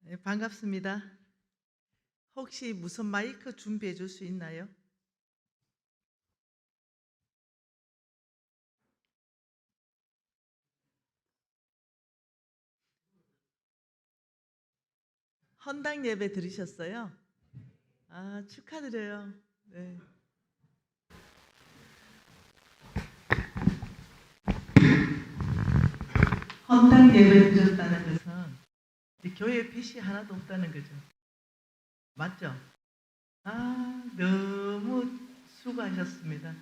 네, 반갑습니다. 혹시 무선 마이크 준비해 줄 수 있나요? 헌당 예배 들으셨어요? 아, 축하드려요. 네. 헌당 예배 드렸다는 것은 이 교회에 빚이 하나도 없다는 거죠. 맞죠? 아, 너무 수고하셨습니다.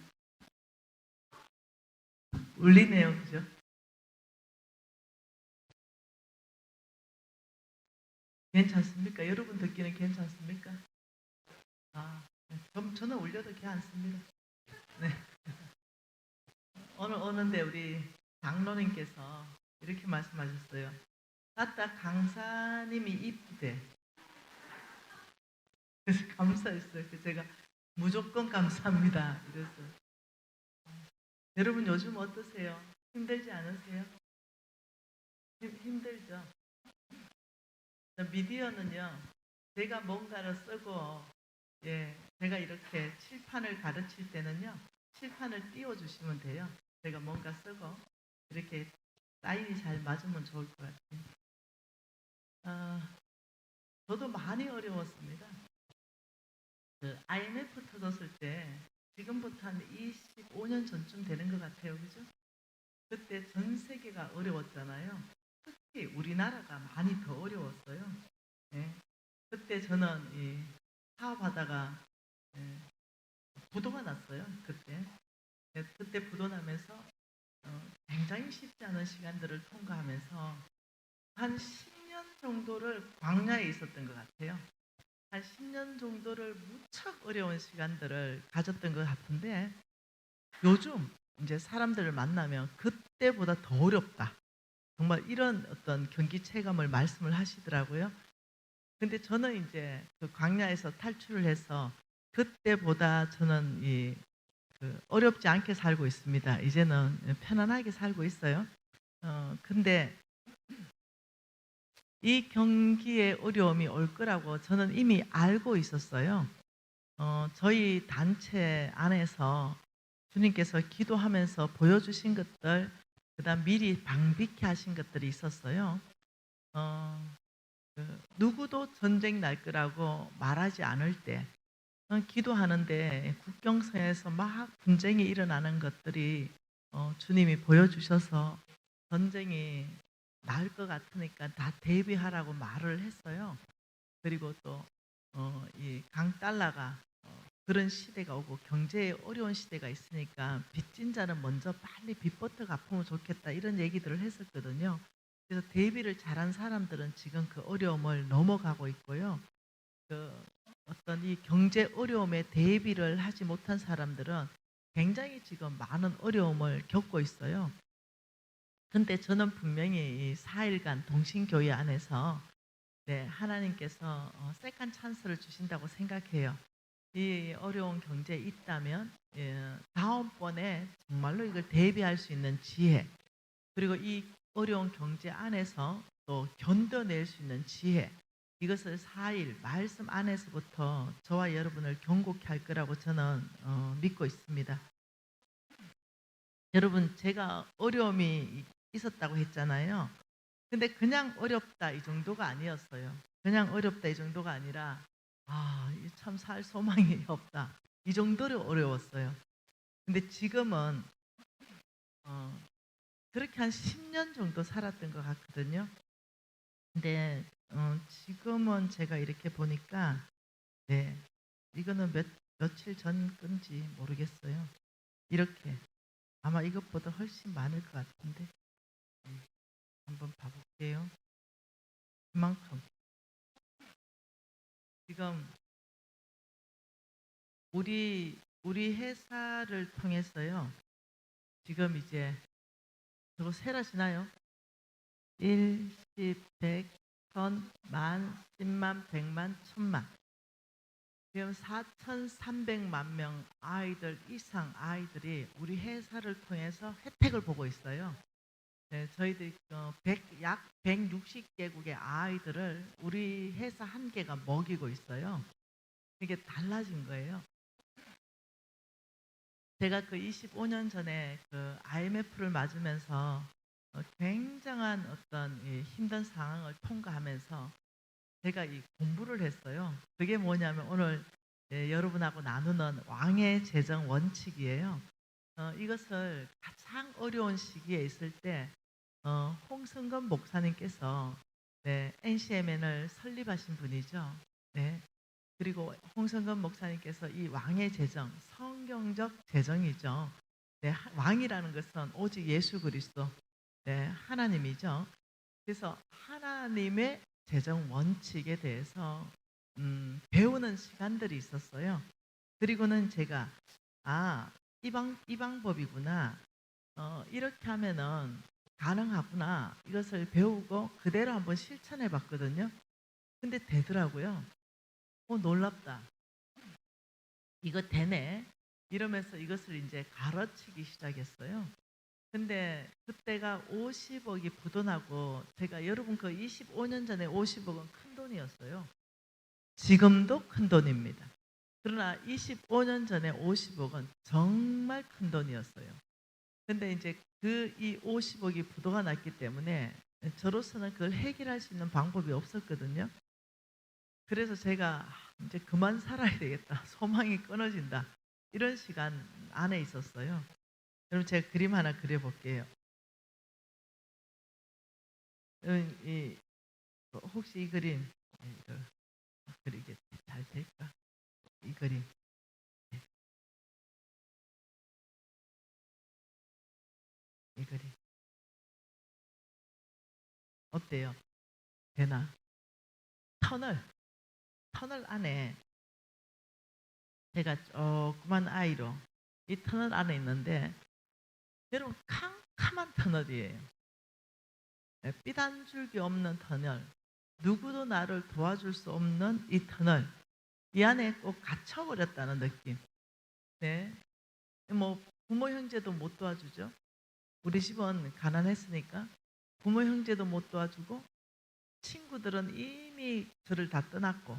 울리네요. 그죠? 괜찮습니까? 여러분 듣기는 괜찮습니까? 아, 네. 저는 울려도 괜찮습니다. 네. 오늘 오는데 우리 장로님께서 이렇게 말씀하셨어요. 아따 강사님이 이쁘대. 그래서 감사했어요. 그래서 제가 무조건 감사합니다. 이래서 여러분 요즘 어떠세요? 힘들지 않으세요? 힘들죠? 미디어는요. 제가 뭔가를 쓰고 제가 이렇게 칠판을 가르칠 때는요. 칠판을 띄워주시면 돼요. 제가 뭔가 쓰고 이렇게 사인이 잘 맞으면 좋을 것 같아요. 저도 많이 어려웠습니다. 그 IMF 터졌을 때 지금부터 한 25년 전쯤 되는 것 같아요. 그죠? 그때 전 세계가 어려웠잖아요. 특히 우리나라가 많이 더 어려웠어요. 예. 그때 저는 사업하다가 예, 부도가 났어요. 그때. 그때 부도 나면서 굉장히 쉽지 않은 시간들을 통과하면서 한 10년 정도를 광야에 있었던 것 같아요. 한 10년 정도를 무척 어려운 시간들을 가졌던 것 같은데 요즘 이제 사람들을 만나면 그때보다 더 어렵다. 정말 이런 어떤 경기 체감을 말씀을 하시더라고요. 근데 저는 이제 그 광야에서 탈출을 해서 그때보다 저는 어렵지 않게 살고 있습니다. 이제는 편안하게 살고 있어요. 근데 이 경기의 어려움이 올 거라고 저는 이미 알고 있었어요. 저희 단체 안에서 주님께서 기도하면서 보여주신 것들, 그다음 미리 방비케 하신 것들이 있었어요. 어, 누구도 전쟁 날 거라고 말하지 않을 때, 기도하는데 국경선에서 막 분쟁이 일어나는 것들이 주님이 보여주셔서 전쟁이 날 것 같으니까 다 대비하라고 말을 했어요. 그리고 또 이 강달러가 그런 시대가 오고 경제에 어려운 시대가 있으니까 빚진 자는 먼저 빨리 빚부터 갚으면 좋겠다 이런 얘기들을 했었거든요. 그래서 대비를 잘한 사람들은 지금 그 어려움을 넘어가고 있고요. 그 어떤 이 경제 어려움에 대비를 하지 못한 사람들은 굉장히 지금 많은 어려움을 겪고 있어요. 근데 저는 분명히 이 4일간 동신교회 안에서 하나님께서 세컨 찬스를 주신다고 생각해요. 이 어려운 경제에 있다면 다음번에 정말로 이걸 대비할 수 있는 지혜, 그리고 이 어려운 경제 안에서 또 견뎌낼 수 있는 지혜, 이것을 4일 말씀 안에서부터 저와 여러분을 경고케 할 거라고 저는 믿고 있습니다. 여러분, 제가 어려움이 있었다고 했잖아요. 근데 그냥 어렵다 이 정도가 아니었어요. 그냥 어렵다 이 정도가 아니라 참 살 소망이 없다. 이 정도로 어려웠어요. 근데 지금은 어, 그렇게 한 10년 정도 살았던 것 같거든요. 근데 지금은 제가 이렇게 보니까 네, 이거는 며칠 전 건지 모르겠어요. 이렇게 아마 이것보다 훨씬 많을 것 같은데 한번 봐볼게요. 그만큼 지금 우리 회사를 통해서요. 지금 이제 저거 세라시나요? 1, 10, 100, 1000, 만, 10만, 100만, 1000만. 지금 4,300만 명 아이들 이상 아이들이 우리 회사를 통해서 혜택을 보고 있어요. 네, 저희들이 약 160개국의 아이들을 우리 회사 한 개가 먹이고 있어요. 이게 달라진 거예요. 제가 그 25년 전에 그 IMF를 맞으면서 굉장한 어떤 이 힘든 상황을 통과하면서 제가 이 공부를 했어요. 그게 뭐냐면 오늘 여러분하고 나누는 왕의 재정 원칙이에요. 이것을 가장 어려운 시기에 있을 때 홍성건 목사님께서 네, NCMN을 설립하신 분이죠. 네. 그리고 홍성건 목사님께서 이 왕의 재정, 성경적 재정이죠. 네, 왕이라는 것은 오직 예수 그리스도, 네, 하나님이죠. 그래서 하나님의 재정 원칙에 대해서 배우는 시간들이 있었어요. 그리고는 제가 이 방법이구나. 이렇게 하면은 가능하구나. 이것을 배우고 그대로 한번 실천해 봤거든요. 근데 되더라고요. 놀랍다. 이거 되네. 이러면서 이것을 이제 가르치기 시작했어요. 근데 그때가 50억이 부도나고 제가 여러분 그 25년 전에 50억은 큰 돈이었어요. 지금도 큰 돈입니다. 그러나 25년 전에 50억은 정말 큰 돈이었어요. 근데 이제 그 이 50억이 부도가 났기 때문에 저로서는 그걸 해결할 수 있는 방법이 없었거든요. 그래서 제가 이제 그만 살아야 되겠다. 소망이 끊어진다. 이런 시간 안에 있었어요. 그럼 제가 그림 하나 그려볼게요. 이, 혹시 이 그림 이거 그리게 잘 될까? 이 그림 이 그림 어때요? 되나? 터널 터널 안에 제가 조그만 아이로 이 터널 안에 있는데 여러분 캄캄한 터널이에요. 빛 한 줄기 없는 터널. 누구도 나를 도와줄 수 없는 이 터널. 이 안에 꼭 갇혀버렸다는 느낌. 네. 뭐 부모 형제도 못 도와주죠. 우리 집은 가난했으니까 부모 형제도 못 도와주고 친구들은 이미 저를 다 떠났고,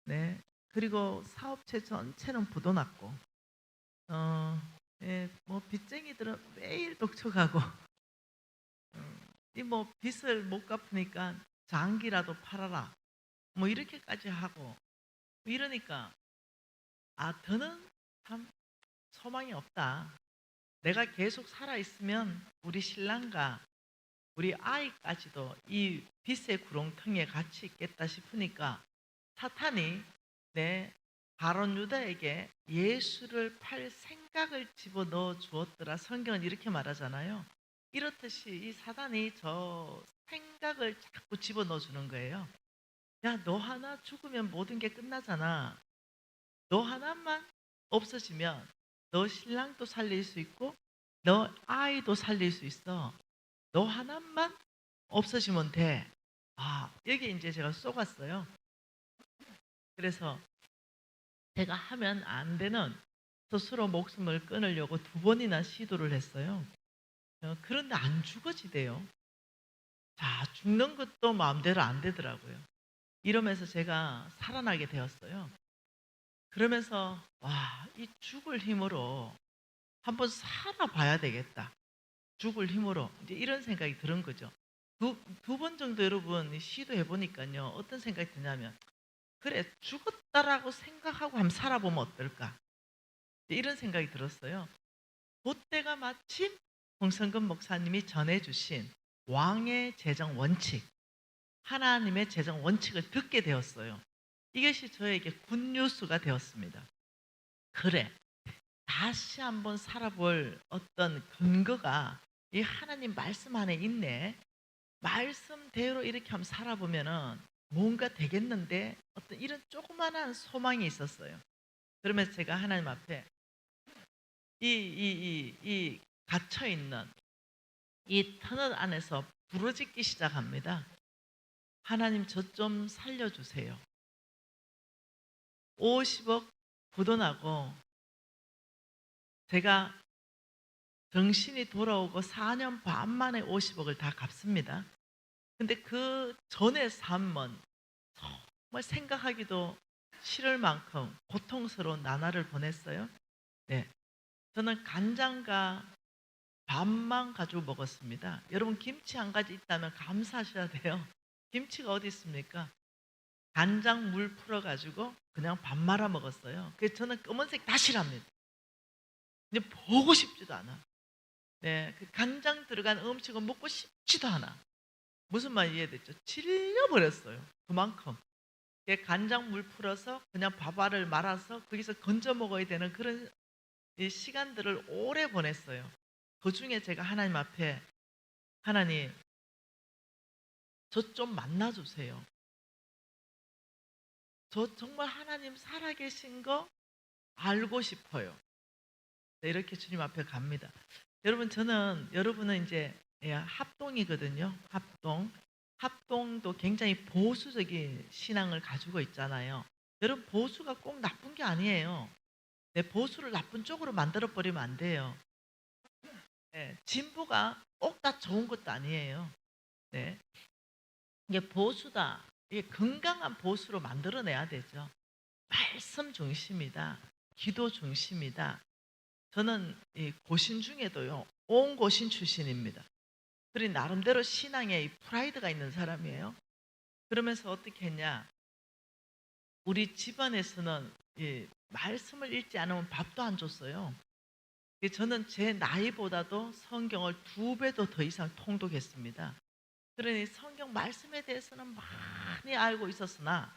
네. 그리고 사업체 전체는 부도났고, 뭐 빚쟁이들은 매일 독촉하고, 이 뭐 빚을 못 갚으니까 장기라도 팔아라. 뭐 이렇게까지 하고 뭐 이러니까 더는 참 소망이 없다. 내가 계속 살아 있으면 우리 신랑과 우리 아이까지도 이 빚의 구렁텅이에 같이 있겠다 싶으니까 사탄이 내 바론 유다에게 예수를 팔 생각을 집어넣어 주었더라. 성경은 이렇게 말하잖아요. 이렇듯이 이 사단이 저 생각을 자꾸 집어넣어 주는 거예요. 야, 너 하나 죽으면 모든 게 끝나잖아. 너 하나만 없어지면 너 신랑도 살릴 수 있고 너 아이도 살릴 수 있어. 너 하나만 없어지면 돼. 여기 이제 제가 쏘갔어요. 그래서 제가 하면 안 되는 스스로 목숨을 끊으려고 2번이나 시도를 했어요. 그런데 안 죽어지대요. 자, 죽는 것도 마음대로 안 되더라고요. 이러면서 제가 살아나게 되었어요. 그러면서 이 죽을 힘으로 한번 살아봐야 되겠다. 죽을 힘으로 이제 이런 생각이 드는 거죠. 두 번 정도 여러분 시도해 보니까요. 어떤 생각이 드냐면 그래 죽었다라고 생각하고 한번 살아보면 어떨까? 이런 생각이 들었어요. 그때가 마침 홍성근 목사님이 전해주신 왕의 재정 원칙, 하나님의 재정 원칙을 듣게 되었어요. 이것이 저에게 굿뉴스가 되었습니다. 그래, 다시 한번 살아볼 어떤 근거가 이 하나님 말씀 안에 있네. 말씀대로 이렇게 한번 살아보면은 뭔가 되겠는데 어떤 이런 조그만한 소망이 있었어요. 그러면서 제가 하나님 앞에 이 갇혀 있는 이 터널 안에서 부르짖기 시작합니다. 하나님 저 좀 살려주세요. 50억 부도나고 제가 정신이 돌아오고 4년 반 만에 50억을 다 갚습니다. 근데 그 전의 삶은 정말 생각하기도 싫을 만큼 고통스러운 나날을 보냈어요. 네. 저는 간장과 밥만 가지고 먹었습니다. 여러분 김치 한 가지 있다면 감사하셔야 돼요. 김치가 어디 있습니까? 간장 물 풀어 가지고 그냥 밥 말아 먹었어요. 그래서 저는 검은색 다 싫어합니다. 근데 보고 싶지도 않아. 네, 그 간장 들어간 음식은 먹고 싶지도 않아. 무슨 말 이해됐죠? 질려버렸어요. 그만큼. 간장 물 풀어서 그냥 밥알을 말아서 거기서 건져 먹어야 되는 그런 이 시간들을 오래 보냈어요. 그 중에 제가 하나님 앞에 하나님 저 좀 만나주세요. 저 정말 하나님 살아계신 거 알고 싶어요. 네, 이렇게 주님 앞에 갑니다. 여러분 여러분은 이제 합동이거든요. 합동. 합동도 굉장히 보수적인 신앙을 가지고 있잖아요. 여러분 보수가 꼭 나쁜 게 아니에요. 네, 보수를 나쁜 쪽으로 만들어 버리면 안 돼요. 네, 진보가 꼭 다 좋은 것도 아니에요. 네, 이게 보수다. 이게 건강한 보수로 만들어내야 되죠. 말씀 중심이다. 기도 중심이다. 저는 이 고신 중에도요. 온 고신 출신입니다. 그리고 나름대로 신앙에 이 프라이드가 있는 사람이에요. 그러면서 어떻게 했냐? 우리 집안에서는 이 말씀을 읽지 않으면 밥도 안 줬어요. 저는 제 나이보다도 성경을 2배도 더 이상 통독했습니다. 그러니 성경 말씀에 대해서는 많이 알고 있었으나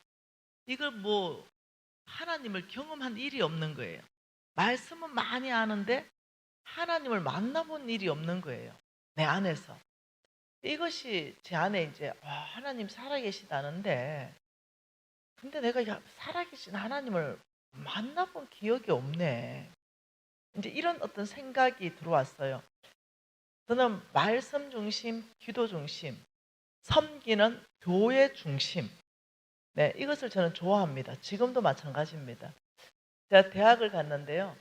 이걸 뭐 하나님을 경험한 일이 없는 거예요. 말씀은 많이 아는데 하나님을 만나본 일이 없는 거예요. 내 안에서. 이것이 제 안에 이제 하나님 살아계시다는데 근데 내가 살아계신 하나님을 만나본 기억이 없네. 이제 이런 어떤 생각이 들어왔어요. 저는 말씀 중심, 기도 중심, 섬기는 교회 중심. 네, 이것을 저는 좋아합니다. 지금도 마찬가지입니다. 제가 대학을 갔는데요.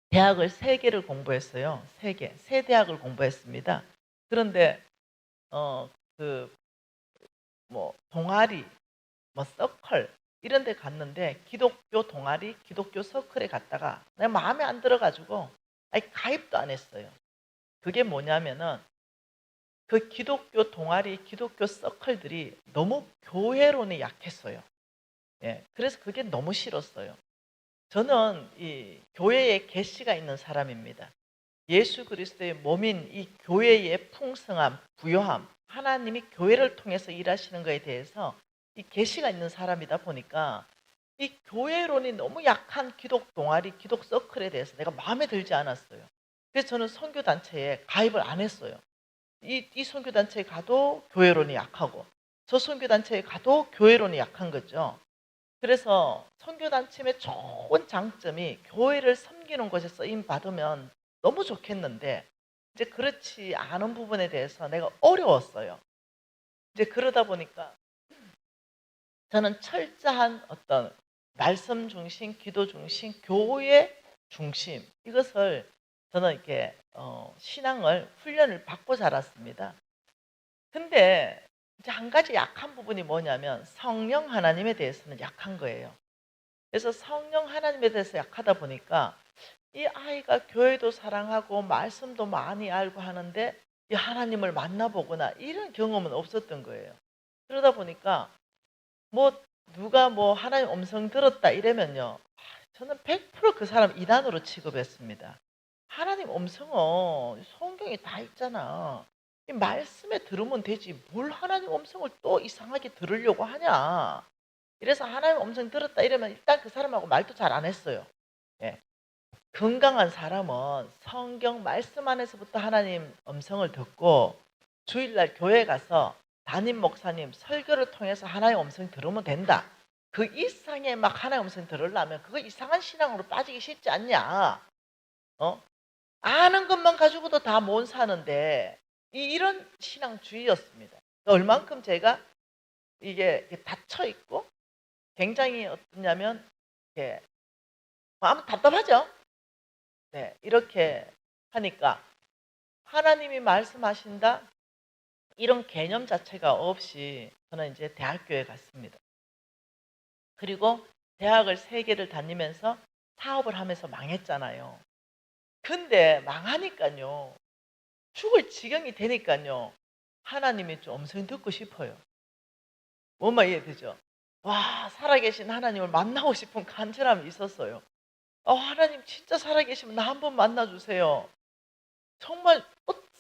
대학을 3개를 공부했어요. 3개. 세 대학을 공부했습니다. 그런데 그 뭐 동아리, 뭐 서클 이런 데 갔는데 기독교 동아리, 기독교 서클에 갔다가 내가 마음에 안 들어 가지고 가입도 안 했어요. 그게 뭐냐면은 그 기독교 동아리, 기독교 서클들이 너무 교회론이 약했어요. 예. 그래서 그게 너무 싫었어요. 저는 이 교회에 계시가 있는 사람입니다. 예수 그리스도의 몸인 이 교회의 풍성함, 부요함, 하나님이 교회를 통해서 일하시는 것에 대해서 이 계시가 있는 사람이다 보니까 이 교회론이 너무 약한 기독 동아리, 기독 서클에 대해서 내가 마음에 들지 않았어요. 그래서 저는 선교단체에 가입을 안 했어요. 이 선교단체에 가도 교회론이 약하고 저 선교단체에 가도 교회론이 약한 거죠. 그래서 선교단체의 좋은 장점이 교회를 섬기는 것에 쓰임 받으면 너무 좋겠는데 이제 그렇지 않은 부분에 대해서 내가 어려웠어요. 이제 그러다 보니까 저는 철저한 어떤 말씀 중심, 기도 중심, 교회 중심 이것을 저는 이렇게 신앙을 훈련을 받고 자랐습니다. 근데 이제 한 가지 약한 부분이 뭐냐면 성령 하나님에 대해서는 약한 거예요. 그래서 성령 하나님에 대해서 약하다 보니까 이 아이가 교회도 사랑하고 말씀도 많이 알고 하는데 이 하나님을 만나보거나 이런 경험은 없었던 거예요. 그러다 보니까 뭐 누가 뭐 하나님 음성 들었다 이러면요. 저는 100%그 사람 이단으로 취급했습니다. 하나님 음성은 성경에 다 있잖아. 이 말씀에 들으면 되지. 뭘 하나님 음성을 또 이상하게 들으려고 하냐. 이래서 하나님 음성 들었다 이러면 일단 그 사람하고 말도 잘 안 했어요. 예. 건강한 사람은 성경 말씀 안에서부터 하나님 음성을 듣고 주일날 교회 가서 담임 목사님 설교를 통해서 하나님 음성 들으면 된다. 그 이상의 막 하나님 음성 들으려면 그거 이상한 신앙으로 빠지기 쉽지 않냐. 어? 아는 것만 가지고도 다 못 사는데 이런 신앙주의였습니다. 얼만큼 제가 이게 닫혀 있고 굉장히 어떠냐면 이렇게 아무 답답하죠. 네, 이렇게 하니까 하나님이 말씀하신다 이런 개념 자체가 없이 저는 이제 대학교에 갔습니다. 그리고 대학을 3개를 다니면서 사업을 하면서 망했잖아요. 근데 망하니까요. 죽을 지경이 되니까요. 하나님이 좀 엄청 듣고 싶어요. 뭔 말 이해되죠? 와, 살아계신 하나님을 만나고 싶은 간절함이 있었어요. 하나님 진짜 살아계시면 나 한번 만나주세요. 정말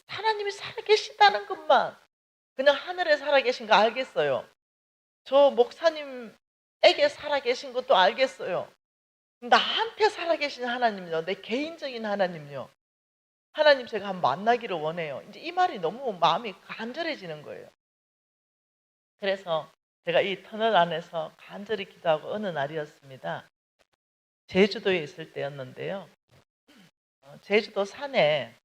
하나님이 살아계시다는 것만 그냥 하늘에 살아계신 거 알겠어요. 저 목사님에게 살아계신 것도 알겠어요. 나한테 살아계신 하나님요, 내 개인적인 하나님요, 하나님 제가 한번 만나기를 원해요. 이제 이 말이 너무 마음이 간절해지는 거예요. 그래서 제가 이 터널 안에서 간절히 기도하고 어느 날이었습니다. 제주도에 있을 때였는데요. 제주도 산에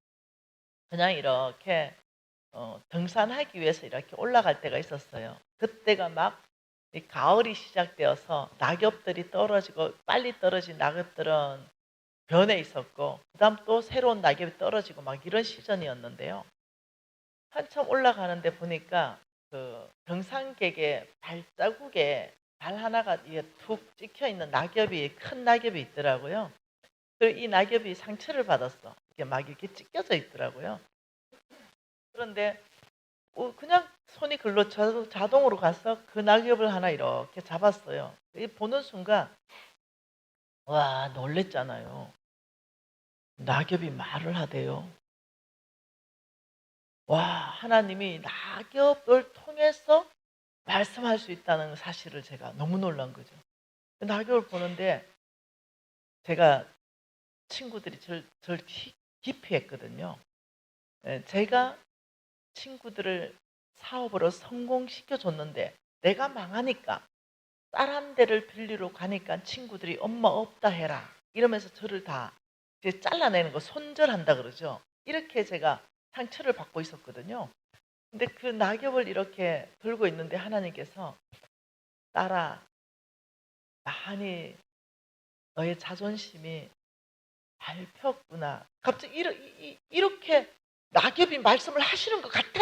그냥 이렇게 등산하기 위해서 이렇게 올라갈 때가 있었어요. 그때가 막 이 가을이 시작되어서 낙엽들이 떨어지고, 빨리 떨어진 낙엽들은 변해 있었고, 그다음 또 새로운 낙엽이 떨어지고 막 이런 시즌이었는데요. 한참 올라가는데 보니까 그 등산객의 발자국에 발 하나가 이게 툭 찍혀 있는 낙엽이, 큰 낙엽이 있더라고요. 그리고 이 낙엽이 상처를 받았어. 이게 막 이렇게 찢겨져 있더라고요. 그런데 그냥 손이 글로 자동으로 가서 그 낙엽을 하나 이렇게 잡았어요. 이 보는 순간 와, 놀랬잖아요. 낙엽이 말을 하대요. 와, 하나님이 낙엽을 통해서 말씀할 수 있다는 사실을 제가 너무 놀란 거죠. 그 낙엽을 보는데 제가 친구들이 절 기피했거든요. 제가 친구들을 사업으로 성공시켜 줬는데 내가 망하니까 다른 데를 빌리러 가니까 친구들이 엄마 없다 해라 이러면서 저를 다 이제 잘라내는 거, 손절한다 그러죠. 이렇게 제가 상처를 받고 있었거든요. 근데 그 낙엽을 이렇게 들고 있는데 하나님께서 딸아, 많이 너의 자존심이 밟혔구나. 갑자기 이렇게 낙엽이 말씀을 하시는 것 같아.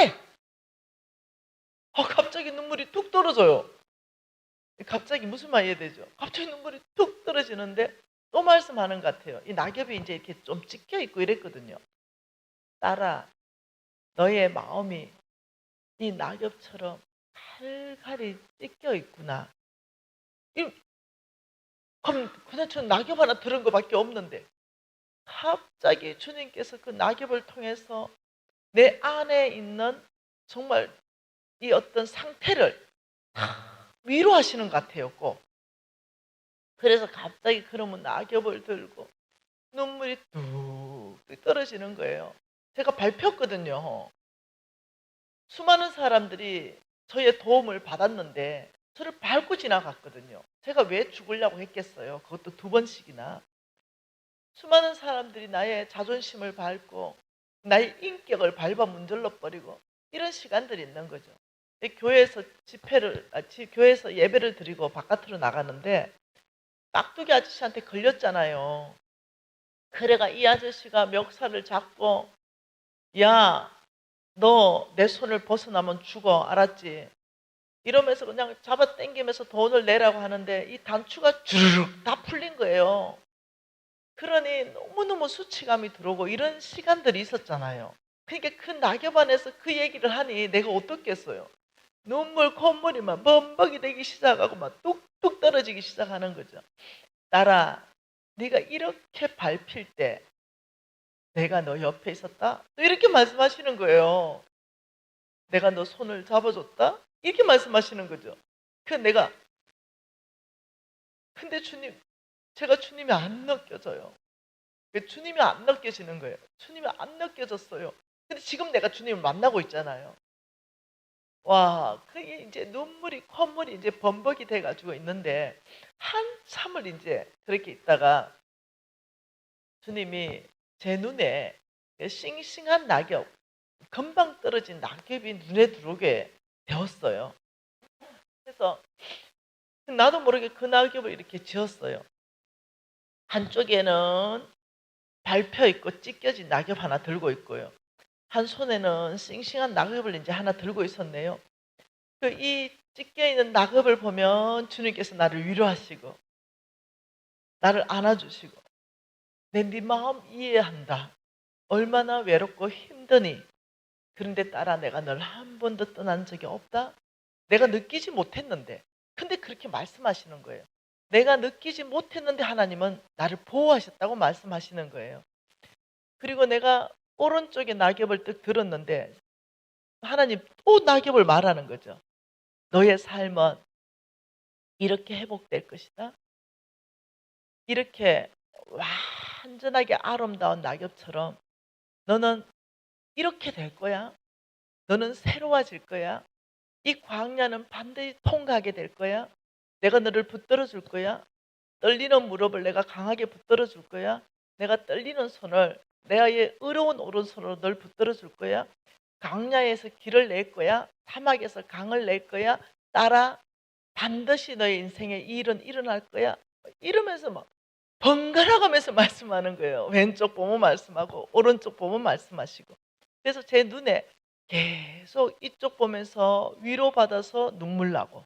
갑자기 눈물이 뚝 떨어져요. 갑자기 무슨 말 이해되죠? 갑자기 눈물이 뚝 떨어지는데 또 말씀하는 것 같아요. 이 낙엽이 이제 이렇게 좀 찍혀 있고 이랬거든요. 딸아, 너의 마음이 이 낙엽처럼 칼칼이 찢겨 있구나. 그럼 그냥 전 낙엽 하나 들은 것밖에 없는데 갑자기 주님께서 그 낙엽을 통해서 내 안에 있는 정말 이 어떤 상태를 위로하시는 것 같아요, 꼭. 그래서 갑자기 그러면 낙엽을 들고 눈물이 뚝 떨어지는 거예요. 제가 밟혔거든요. 수많은 사람들이 저의 도움을 받았는데 저를 밟고 지나갔거든요. 제가 왜 죽으려고 했겠어요? 그것도 2번씩이나. 수많은 사람들이 나의 자존심을 밟고 나의 인격을 밟아 문질러 버리고 이런 시간들이 있는 거죠. 교회에서 교회에서 예배를 드리고 바깥으로 나가는데 깍두기 아저씨한테 걸렸잖아요. 그래가 이 아저씨가 멱살을 잡고 야, 너 내 손을 벗어나면 죽어, 알았지? 이러면서 그냥 잡아 당기면서 돈을 내라고 하는데 이 단추가 주르륵 다 풀린 거예요. 그러니 너무너무 수치감이 들어오고 이런 시간들이 있었잖아요. 그러니까 그 낙엽 안에서 그 얘기를 하니 내가 어떻겠어요. 눈물 콧물이 막 범벅이 되기 시작하고 막 뚝뚝 떨어지기 시작하는 거죠. 딸아, 네가 이렇게 밟힐 때 내가 너 옆에 있었다? 또 이렇게 말씀하시는 거예요. 내가 너 손을 잡아줬다? 이렇게 말씀하시는 거죠. 그 내가 근데 주님, 제가 주님이 안 느껴져요. 주님이 안 느껴지는 거예요. 주님이 안 느껴졌어요. 근데 지금 내가 주님을 만나고 있잖아요. 와, 그게 이제 눈물이 콧물이 이제 범벅이 돼가지고 있는데 한참을 이제 그렇게 있다가 주님이 제 눈에 싱싱한 낙엽, 금방 떨어진 낙엽이 눈에 들어오게 되었어요. 그래서 나도 모르게 그 낙엽을 이렇게 지었어요. 한쪽에는 밟혀 있고 찢겨진 낙엽 하나 들고 있고요. 한 손에는 싱싱한 낙엽을 이제 하나 들고 있었네요. 이 찢겨 있는 낙엽을 보면 주님께서 나를 위로하시고 나를 안아주시고 내 네 마음 이해한다. 얼마나 외롭고 힘드니. 그런데 딸아, 내가 널 한 번도 떠난 적이 없다. 내가 느끼지 못했는데. 근데 그렇게 말씀하시는 거예요. 내가 느끼지 못했는데 하나님은 나를 보호하셨다고 말씀하시는 거예요. 그리고 내가 오른쪽에 낙엽을 뜩 들었는데 하나님 또 낙엽을 말하는 거죠. 너의 삶은 이렇게 회복될 것이다. 이렇게 완전하게 아름다운 낙엽처럼 너는 이렇게 될 거야. 너는 새로워질 거야. 이 광야는 반드시 통과하게 될 거야. 내가 너를 붙들어 줄 거야. 떨리는 무릎을 내가 강하게 붙들어 줄 거야. 내가 떨리는 손을 내의 의로운 오른손으로 널 붙들어 줄 거야. 광야에서 길을 낼 거야. 사막에서 강을 낼 거야. 따라 반드시 너의 인생에 이 일은 일어날 거야. 이러면서 막 번갈아 가면서 말씀하는 거예요. 왼쪽 보면 말씀하고 오른쪽 보면 말씀하시고. 그래서 제 눈에 계속 이쪽 보면서 위로받아서 눈물 나고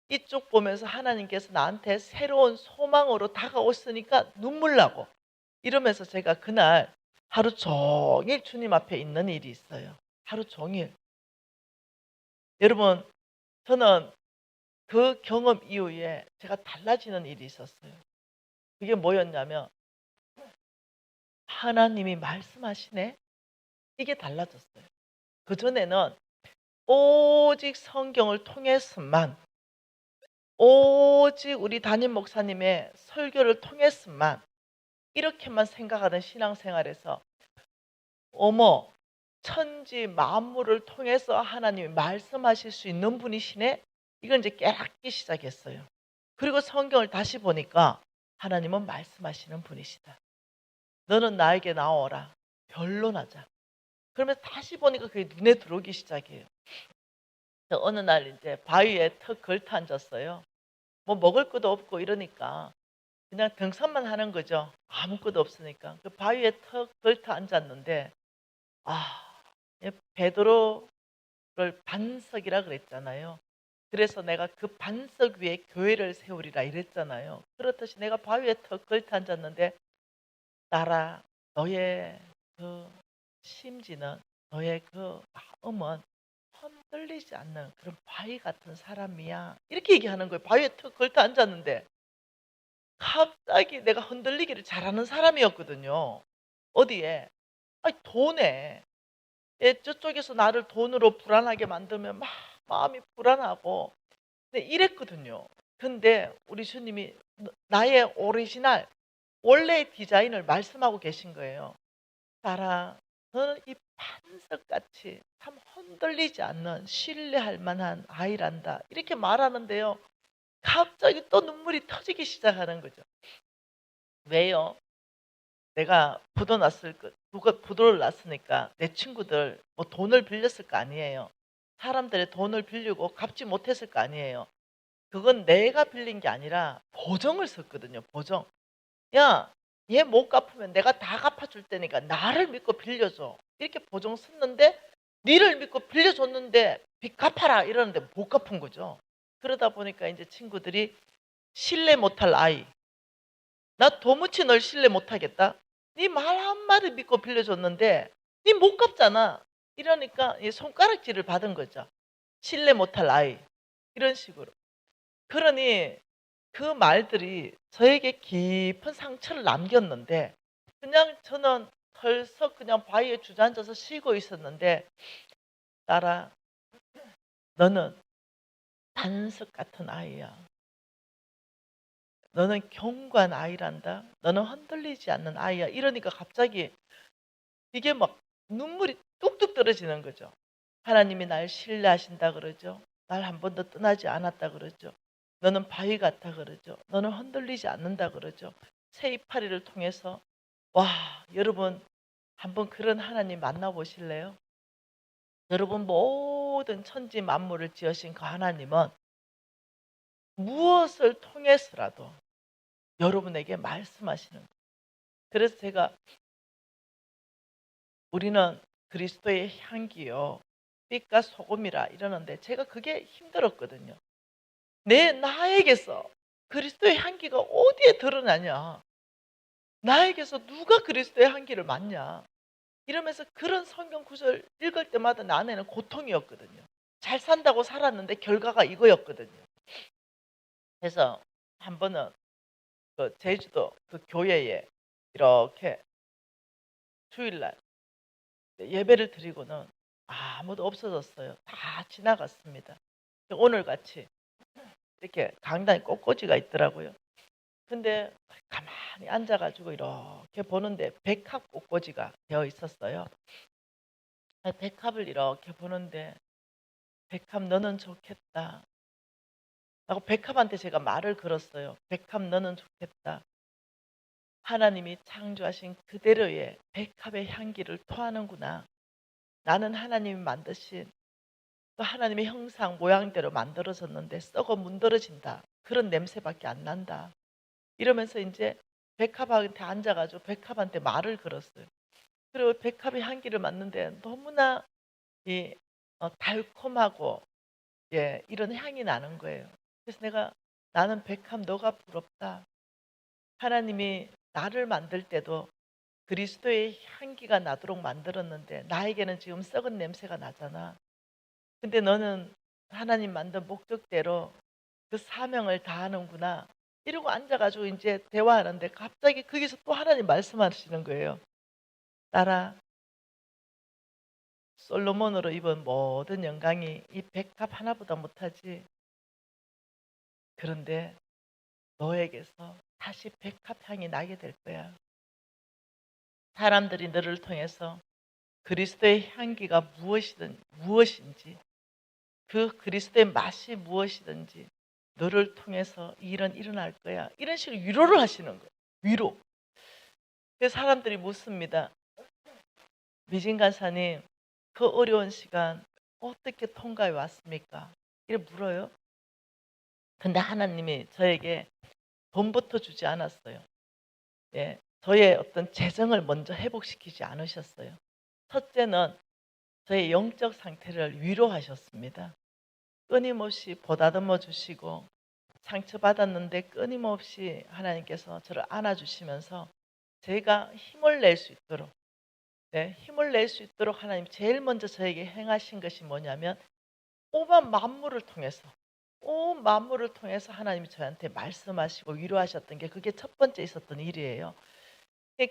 이쪽 보면서 하나님께서 나한테 새로운 소망으로 다가오시니까 눈물 나고 이러면서 제가 그날 하루 종일 주님 앞에 있는 일이 있어요. 하루 종일. 여러분, 저는 그 경험 이후에 제가 달라지는 일이 있었어요. 그게 뭐였냐면 하나님이 말씀하시네. 이게 달라졌어요. 그전에는 오직 성경을 통해서만, 오직 우리 담임 목사님의 설교를 통해서만 이렇게만 생각하던 신앙생활에서 어머, 천지 만물을 통해서 하나님이 말씀하실 수 있는 분이시네. 이걸 이제 깨닫기 시작했어요. 그리고 성경을 다시 보니까 하나님은 말씀하시는 분이시다. 너는 나에게 나오라. 변론하자. 그러면 다시 보니까 그게 눈에 들어오기 시작해요. 어느 날 이제 바위에 턱 걸터 앉았어요. 뭐 먹을 것도 없고 이러니까 그냥 등산만 하는 거죠. 아무것도 없으니까. 그 바위에 턱 걸터 앉았는데 베드로를 반석이라 그랬잖아요. 그래서 내가 그 반석 위에 교회를 세우리라 이랬잖아요. 그렇듯이 내가 바위에 턱 걸터 앉았는데 나라 너의 그 심지는 너의 그 마음은 흔들리지 않는 그런 바위 같은 사람이야. 이렇게 얘기하는 거예요. 바위에 턱 걸터 앉았는데 갑자기 내가 흔들리기를 잘하는 사람이었거든요. 어디에? 아니, 돈에. 저쪽에서 나를 돈으로 불안하게 만들면 막 마음이 불안하고 네, 이랬거든요. 근데 우리 주님이 나의 오리지널 원래의 디자인을 말씀하고 계신 거예요. 딸아, 너는 이 반석같이 참 흔들리지 않는 신뢰할 만한 아이란다. 이렇게 말하는데요. 갑자기 또 눈물이 터지기 시작하는 거죠. 왜요? 내가 부도 났을 거, 누가 부도를 났으니까 내 친구들 뭐 돈을 빌렸을 거 아니에요. 사람들의 돈을 빌리고 갚지 못했을 거 아니에요. 그건 내가 빌린 게 아니라 보증을 썼거든요. 보증. 야, 얘 못 갚으면 내가 다 갚아줄 테니까 나를 믿고 빌려줘. 이렇게 보증 썼는데 니를 믿고 빌려줬는데 빚 갚아라 이러는데 못 갚은 거죠. 그러다 보니까 이제 친구들이 신뢰 못할 아이. 나 도무지 널 신뢰 못하겠다. 네 말 한마디 믿고 빌려줬는데 네 못 갚잖아. 이러니까 손가락질을 받은 거죠. 신뢰 못할 아이. 이런 식으로. 그러니 그 말들이 저에게 깊은 상처를 남겼는데 그냥 저는 털썩 그냥 바위에 주저앉아서 쉬고 있었는데 딸아, 너는 반석 같은 아이야. 너는 견고한 아이란다. 너는 흔들리지 않는 아이야. 이러니까 갑자기 이게 막 눈물이 뚝뚝 떨어지는 거죠. 하나님이 날 신뢰하신다 그러죠. 날 한 번도 떠나지 않았다 그러죠. 너는 바위 같아 그러죠. 너는 흔들리지 않는다 그러죠. 새 이파리를 통해서 와, 여러분 한번 그런 하나님 만나보실래요? 여러분 모든 천지 만물을 지으신 그 하나님은 무엇을 통해서라도 여러분에게 말씀하시는 거예요. 그래서 제가 우리는 그리스도의 향기요 빛과 소금이라 이러는데 제가 그게 힘들었거든요. 내 나에게서 그리스도의 향기가 어디에 드러나냐? 나에게서 누가 그리스도의 향기를 맡냐? 이러면서 그런 성경 구절 읽을 때마다 내 안에는 고통이었거든요. 잘 산다고 살았는데 결과가 이거였거든요. 그래서 한 번은 그 제주도 그 교회에 이렇게 주일날 예배를 드리고는 아무도 없어졌어요. 다 지나갔습니다. 오늘 같이 이렇게 강단에 꽃꽂이가 있더라고요. 근데 가만히 앉아가지고 이렇게 보는데 백합 꽃꽂이가 되어 있었어요. 백합을 이렇게 보는데 백합 너는 좋겠다. 라고 백합한테 제가 말을 걸었어요. 백합 너는 좋겠다. 하나님이 창조하신 그대로의 백합의 향기를 토하는구나. 나는 하나님이 만드신 또 하나님의 형상 모양대로 만들어졌는데 썩어 문드러진다. 그런 냄새밖에 안 난다. 이러면서 이제 백합한테 앉아가지고 백합한테 말을 걸었어요. 그리고 백합의 향기를 맡는데 너무나 이 달콤하고 이런 향이 나는 거예요. 그래서 내가 나는 백합 너가 부럽다. 하나님이 나를 만들 때도 그리스도의 향기가 나도록 만들었는데 나에게는 지금 썩은 냄새가 나잖아. 근데 너는 하나님 만든 목적대로 그 사명을 다하는구나. 이러고 앉아가지고 이제 대화하는데 갑자기 거기서 또 하나님 말씀하시는 거예요. 딸아, 솔로몬으로 입은 모든 영광이 이 백합 하나보다 못하지. 그런데 너에게서 다시 백합 향이 나게 될 거야. 사람들이 너를 통해서 그리스도의 향기가 무엇인지 그 그리스도의 맛이 무엇이든지 너를 통해서 이 일은 일어날 거야. 이런 식으로 위로를 하시는 거예요. 위로. 그래서 사람들이 묻습니다. 미진 간사님, 그 어려운 시간 어떻게 통과해 왔습니까? 이렇게 물어요. 근데 하나님이 저에게 돈부터 주지 않았어요. 저의 어떤 재정을 먼저 회복시키지 않으셨어요. 첫째는 저의 영적 상태를 위로하셨습니다. 끊임없이 보다듬어 주시고 상처받았는데 끊임없이 하나님께서 저를 안아주시면서 제가 힘을 낼 수 있도록 힘을 낼 수 있도록 하나님 제일 먼저 저에게 행하신 것이 뭐냐면 온 만물을 통해서 하나님이 저한테 말씀하시고 위로하셨던 게 그게 첫 번째 있었던 일이에요.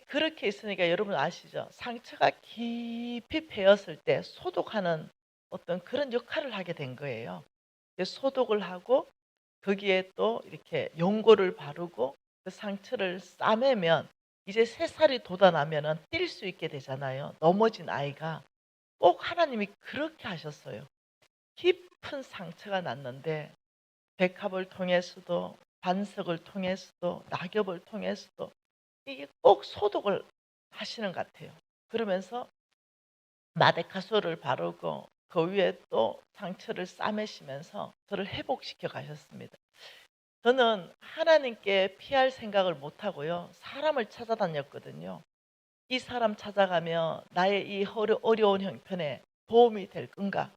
그렇게 있으니까 여러분 아시죠? 상처가 깊이 베었을 때 소독하는 어떤 그런 역할을 하게 된 거예요. 소독을 하고 거기에 또 이렇게 연고를 바르고 그 상처를 싸매면 이제 3살이 돋아나면은 뛸 수 있게 되잖아요. 넘어진 아이가. 꼭 하나님이 그렇게 하셨어요. 깊은 상처가 났는데 백합을 통해서도 반석을 통해서도 낙엽을 통해서도 이게 꼭 소독을 하시는 것 같아요. 그러면서 마데카소를 바르고 그 위에 또 상처를 싸매시면서 저를 회복시켜 가셨습니다. 저는 하나님께 피할 생각을 못 하고요. 사람을 찾아다녔거든요. 이 사람 찾아가면 나의 이 어려운 형편에 도움이 될 건가?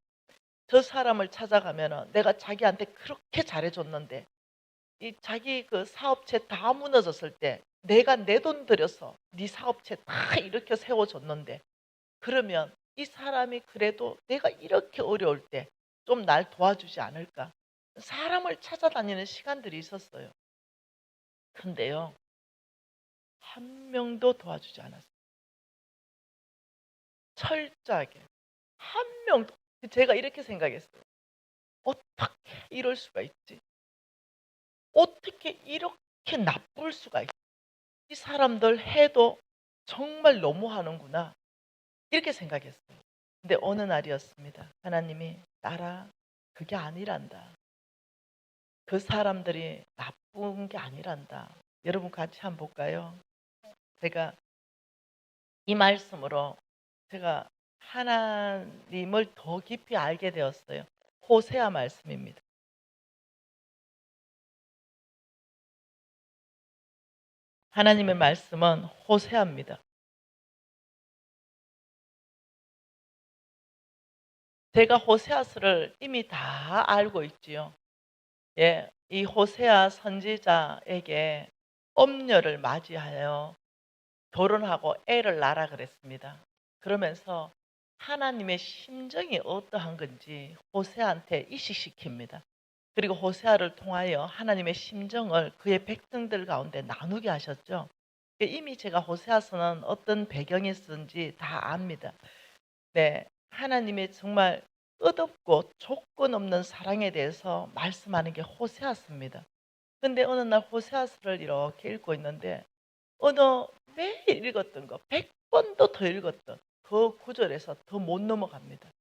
저 사람을 찾아가면 내가 자기한테 그렇게 잘해줬는데 이 자기 그 사업체 다 무너졌을 때 내가 내 돈 들여서 네 사업체 다 일으켜 세워줬는데 그러면 이 사람이 그래도 내가 이렇게 어려울 때 좀 날 도와주지 않을까? 사람을 찾아다니는 시간들이 있었어요. 근데요, 한 명도 도와주지 않았어요. 철저하게. 한 명도. 제가 이렇게 생각했어요. 어떻게 이럴 수가 있지? 어떻게 이렇게 나쁠 수가 있지? 이 사람들 해도 정말 너무하는구나. 이렇게 생각했어요. 근데 어느 날이었습니다. 하나님이 나라 그게 아니란다. 그 사람들이 나쁜 게 아니란다. 여러분 같이 한번 볼까요? 제가 이 말씀으로 제가 하나님을 더 깊이 알게 되었어요. 호세아 말씀입니다. 하나님의 말씀은 호세아입니다. 제가 호세아서를 이미 다 알고 있지요. 예, 이 호세아 선지자에게 엄녀를 맞이하여 결혼하고 애를 낳으라 그랬습니다. 그러면서 하나님의 심정이 어떠한 건지 호세아한테 이식시킵니다. 그리고 호세아를 통하여 하나님의 심정을 그의 백성들 가운데 나누게 하셨죠. 이미 제가 호세아서는 어떤 배경이 있었는지 다 압니다. 네, 하나님의 정말 끝없고 조건 없는 사랑에 대해서 말씀하는 게 호세아서입니다. 근데 어느 날 호세아서를 이렇게 읽고 있는데 어느 매일 읽었던 거 100번도 더 읽었던 그 구절에서 더 못 넘어갑니다.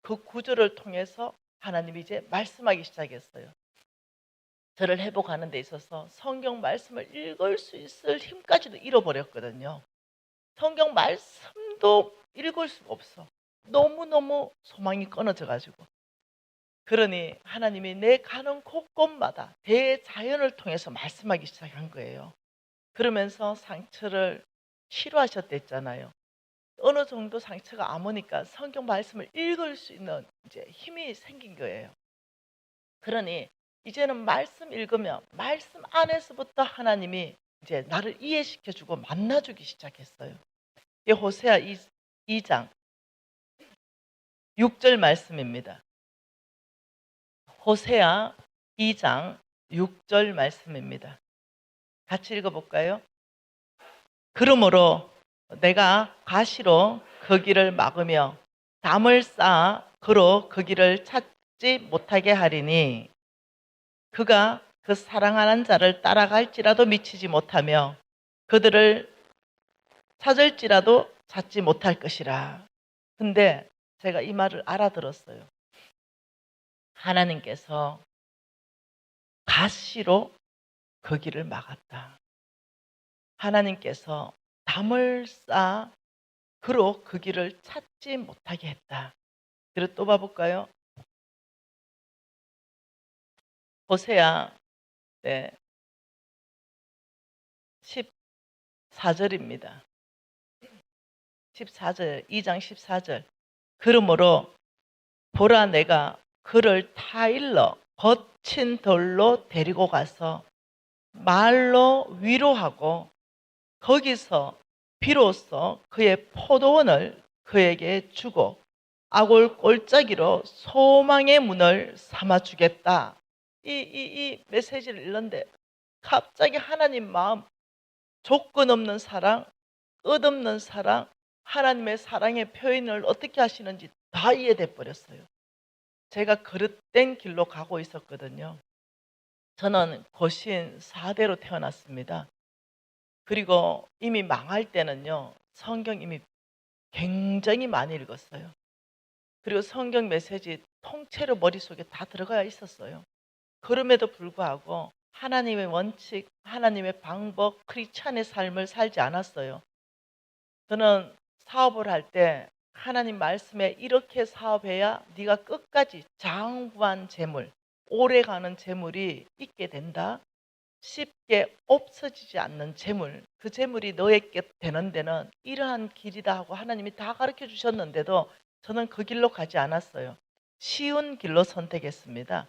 그 구절을 통해서 하나님이 이제 말씀하기 시작했어요. 저를 회복하는 데 있어서 성경 말씀을 읽을 수 있을 힘까지도 잃어버렸거든요. 성경 말씀도 읽을 수가 없어. 너무너무 소망이 끊어져 가지고. 그러니 하나님이 내 가는 곳곳마다 대자연을 통해서 말씀하기 시작한 거예요. 그러면서 상처를 치료하셨댔잖아요. 어느 정도 상처가 아무니까 성경 말씀을 읽을 수 있는 이제 힘이 생긴 거예요. 그러니 이제는 말씀 읽으면 말씀 안에서부터 하나님이 이제 나를 이해시켜주고 만나주기 시작했어요. 이 호세아 2장 6절 말씀입니다. 호세아 2장 6절 말씀입니다. 같이 읽어볼까요? 그러므로 내가 가시로 그 길을 막으며 담을 쌓아 그로 그 길을 찾지 못하게 하리니 그가 그 사랑하는 자를 따라갈지라도 미치지 못하며 그들을 찾을지라도 찾지 못할 것이라. 근데 제가 이 말을 알아들었어요. 하나님께서 가시로 그 길을 막았다. 하나님께서 담을 쌓아 그로 그 길을 찾지 못하게 했다. 그리고 또 봐볼까요? 호세아 네, 14절입니다. 14절, 2장 14절. 그러므로 보라 내가 그를 타일러 거친 돌로 데리고 가서 말로 위로하고 거기서 비로소 그의 포도원을 그에게 주고 아골 골짜기로 소망의 문을 삼아주겠다. 이 메시지를 읽는데 갑자기 하나님 마음, 조건 없는 사랑, 끝없는 사랑, 하나님의 사랑의 표현을 어떻게 하시는지 다 이해돼 버렸어요. 제가 그릇된 길로 가고 있었거든요. 저는 거신 4대로 태어났습니다. 그리고 이미 망할 때는요, 성경 이미 굉장히 많이 읽었어요. 그리고 성경 메시지 통째로 머릿속에 다 들어가 있었어요. 그럼에도 불구하고 하나님의 원칙, 하나님의 방법, 크리스찬의 삶을 살지 않았어요. 저는 사업을 할 때 하나님 말씀에 이렇게 사업해야 네가 끝까지 장부한 재물, 오래가는 재물이 있게 된다. 쉽게 없어지지 않는 재물, 그 재물이 너에게 되는 데는 이러한 길이다 하고 하나님이 다 가르쳐 주셨는데도 저는 그 길로 가지 않았어요. 쉬운 길로 선택했습니다.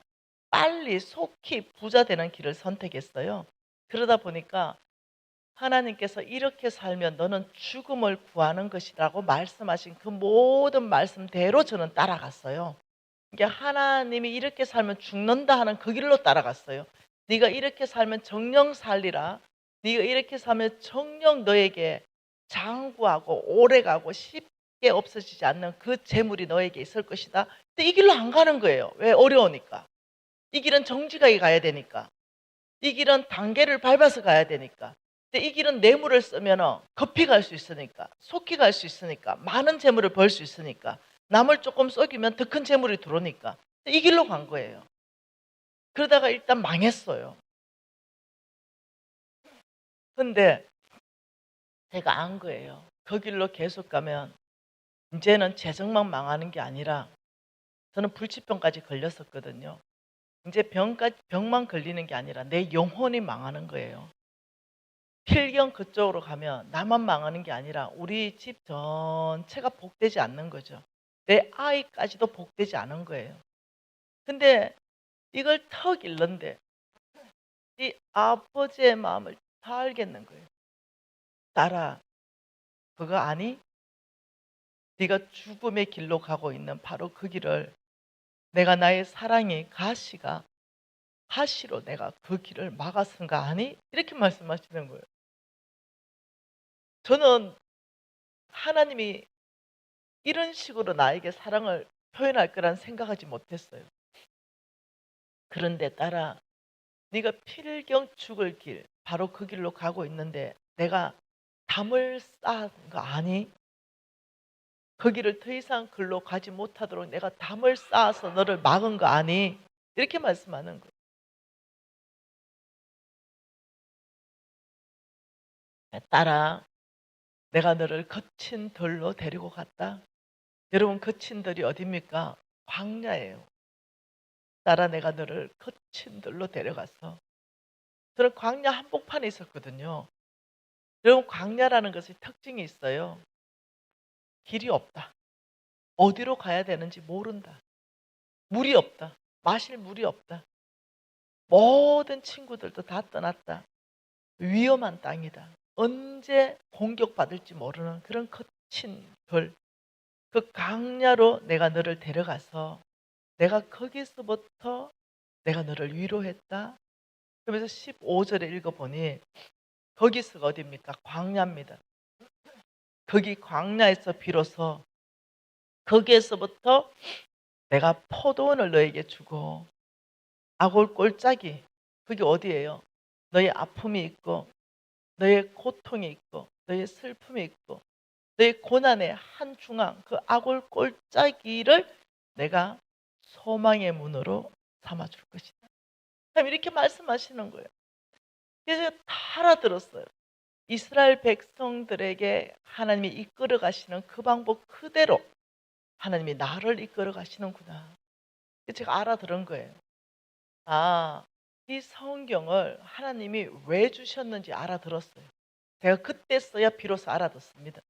빨리 속히 부자 되는 길을 선택했어요. 그러다 보니까 하나님께서 이렇게 살면 너는 죽음을 구하는 것이라고 말씀하신 그 모든 말씀대로 저는 따라갔어요. 이게 하나님이 이렇게 살면 죽는다 하는 그 길로 따라갔어요. 네가 이렇게 살면 정령 살리라. 네가 이렇게 살면 정령 너에게 장구하고 오래가고 쉽게 없어지지 않는 그 재물이 너에게 있을 것이다. 근데 이 길로 안 가는 거예요. 왜? 어려우니까. 이 길은 정직하게 가야 되니까. 이 길은 단계를 밟아서 가야 되니까. 근데 이 길은 뇌물을 쓰면 급히 갈 수 있으니까, 속히 갈 수 있으니까, 많은 재물을 벌 수 있으니까, 남을 조금 속이면 더 큰 재물이 들어오니까 이 길로 간 거예요. 그러다가 일단 망했어요. 근데 제가 안 거예요. 그 길로 계속 가면 이제는 재정만 망하는 게 아니라 저는 불치병까지 걸렸었거든요. 이제 병만 걸리는 게 아니라 내 영혼이 망하는 거예요. 필경 그쪽으로 가면 나만 망하는 게 아니라 우리 집 전체가 복되지 않는 거죠. 내 아이까지도 복되지 않은 거예요. 근데 이걸 턱 잃는데 이 아버지의 마음을 다 알겠는 거예요. 딸아, 그거 아니? 네가 죽음의 길로 가고 있는 바로 그 길을 내가 나의 사랑의 가시로 내가 그 길을 막아선 거 아니? 이렇게 말씀하시는 거예요. 저는 하나님이 이런 식으로 나에게 사랑을 표현할 거란 생각하지 못했어요. 그런데 딸아, 네가 필경 죽을 길, 바로 그 길로 가고 있는데 내가 담을 쌓은 거 아니? 그 길을 더 이상 글로 가지 못하도록 내가 담을 쌓아서 너를 막은 거 아니? 이렇게 말씀하는 거예요. 딸아, 내가 너를 거친 들로 데리고 갔다. 여러분, 거친 들이 어디입니까? 광야예요. 딸아, 내가 너를 거친 들로 데려갔어. 저는 광야 한복판에 있었거든요. 여러분, 광야라는 것이 특징이 있어요. 길이 없다. 어디로 가야 되는지 모른다. 물이 없다. 마실 물이 없다. 모든 친구들도 다 떠났다. 위험한 땅이다. 언제 공격받을지 모르는 그런 거친 돌. 그 강야로 내가 너를 데려가서 내가 거기서부터 내가 너를 위로했다. 그러면서 15절에 읽어보니 거기서가 어디입니까? 광야입니다. 거기 광야에서 비로소 거기에서부터 내가 포도원을 너에게 주고 아골 꼴짝이 그게 어디예요? 너의 아픔이 있고 너의 고통이 있고 너의 슬픔이 있고 너의 고난의 한 중앙 그 아골 꼴짝이를 내가 소망의 문으로 삼아줄 것이다. 참 이렇게 말씀하시는 거예요. 그래서 제가 다 알아들었어요. 이스라엘 백성들에게 하나님이 이끌어 가시는 그 방법 그대로 하나님이 나를 이끌어 가시는구나. 제가 알아들은 거예요. 아, 이 성경을 하나님이 왜 주셨는지 알아들었어요. 제가 그때서야 비로소 알아듣습니다.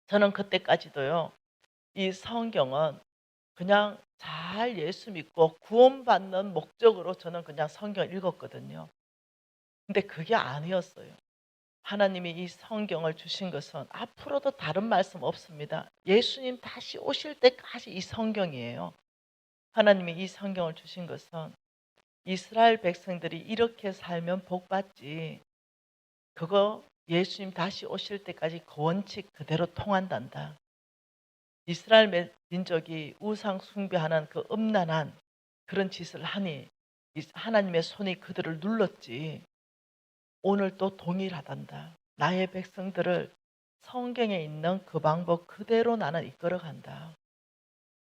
저는 그때까지도요, 이 성경은 그냥 잘 예수 믿고 구원받는 목적으로 저는 그냥 성경을 읽었거든요. 근데 그게 아니었어요. 하나님이 이 성경을 주신 것은 앞으로도 다른 말씀 없습니다. 예수님 다시 오실 때까지 이 성경이에요. 하나님이 이 성경을 주신 것은 이스라엘 백성들이 이렇게 살면 복받지. 그거 예수님 다시 오실 때까지 그 원칙 그대로 통한단다. 이스라엘 민족이 우상 숭배하는 그 음란한 그런 짓을 하니 하나님의 손이 그들을 눌렀지. 오늘도 동일하단다. 나의 백성들을 성경에 있는 그 방법 그대로 나는 이끌어간다.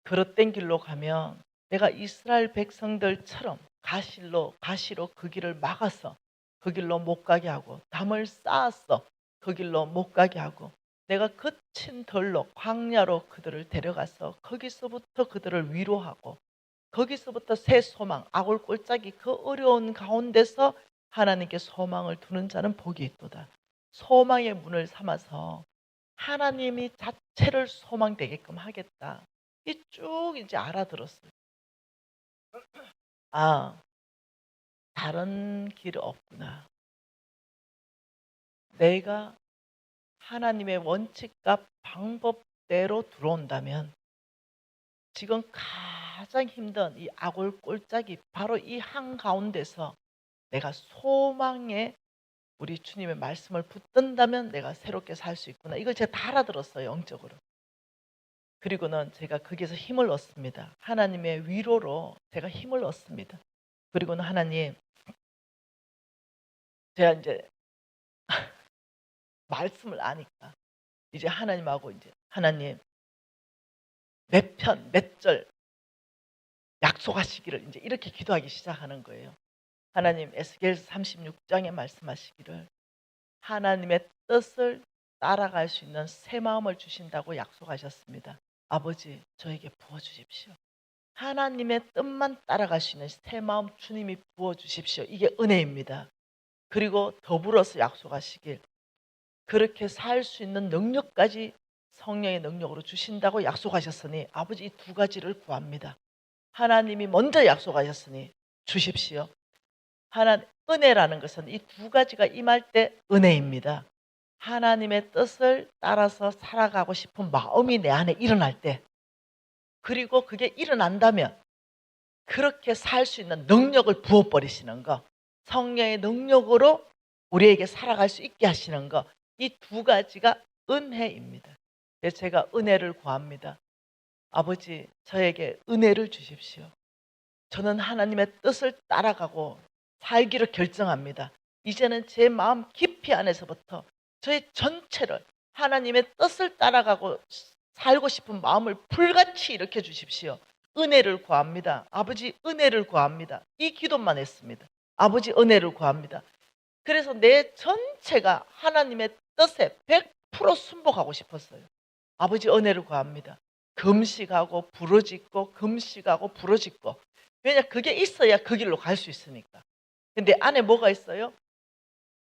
그릇된 길로 가면 내가 이스라엘 백성들처럼 가시로 그 길을 막아서 그 길로 못 가게 하고 담을 쌓았어 그 길로 못 가게 하고 내가 거친 돌로 광야로 그들을 데려가서 거기서부터 그들을 위로하고 거기서부터 새 소망 아골 꼴짝이 그 어려운 가운데서 하나님께 소망을 두는 자는 복이 있도다. 소망의 문을 삼아서 하나님이 자체를 소망되게끔 하겠다. 이 쭉 이제 알아들었어요. 아, 다른 길 없구나. 내가 하나님의 원칙과 방법대로 들어온다면 지금 가장 힘든 이 아골 꼴짝이 바로 이 한가운데서 내가 소망의 우리 주님의 말씀을 붙든다면 내가 새롭게 살 수 있구나. 이걸 제가 다 알아들었어요, 영적으로. 그리고는 제가 거기서 힘을 얻습니다. 하나님의 위로로 제가 힘을 얻습니다. 그리고는 하나님, 제가 이제 말씀을 아니까 이제 하나님하고 이제 하나님 몇 편, 몇 절 약속하시기를 이제 이렇게 기도하기 시작하는 거예요. 하나님 에스겔 36장에 말씀하시기를 하나님의 뜻을 따라갈 수 있는 새 마음을 주신다고 약속하셨습니다. 아버지, 저에게 부어주십시오. 하나님의 뜻만 따라갈 수 있는 새 마음 주님이 부어주십시오. 이게 은혜입니다. 그리고 더불어서 약속하시길 그렇게 살 수 있는 능력까지 성령의 능력으로 주신다고 약속하셨으니 아버지 이 두 가지를 구합니다. 하나님이 먼저 약속하셨으니 주십시오. 은혜라는 것은 이 두 가지가 임할 때 은혜입니다. 하나님의 뜻을 따라서 살아가고 싶은 마음이 내 안에 일어날 때, 그리고 그게 일어난다면 그렇게 살 수 있는 능력을 부어버리시는 거, 성령의 능력으로 우리에게 살아갈 수 있게 하시는 거, 이 두 가지가 은혜입니다. 그래서 제가 은혜를 구합니다. 아버지, 저에게 은혜를 주십시오. 저는 하나님의 뜻을 따라가고 살기로 결정합니다. 이제는 제 마음 깊이 안에서부터 저의 전체를 하나님의 뜻을 따라가고 살고 싶은 마음을 불같이 일으켜 주십시오. 은혜를 구합니다. 아버지, 은혜를 구합니다. 이 기도만 했습니다. 아버지, 은혜를 구합니다. 그래서 내 전체가 하나님의 뜻에 100% 순복하고 싶었어요. 아버지, 은혜를 구합니다. 금식하고 부르짖고 금식하고 부르짖고, 왜냐, 그게 있어야 그 길로 갈 수 있으니까. 근데 안에 뭐가 있어요?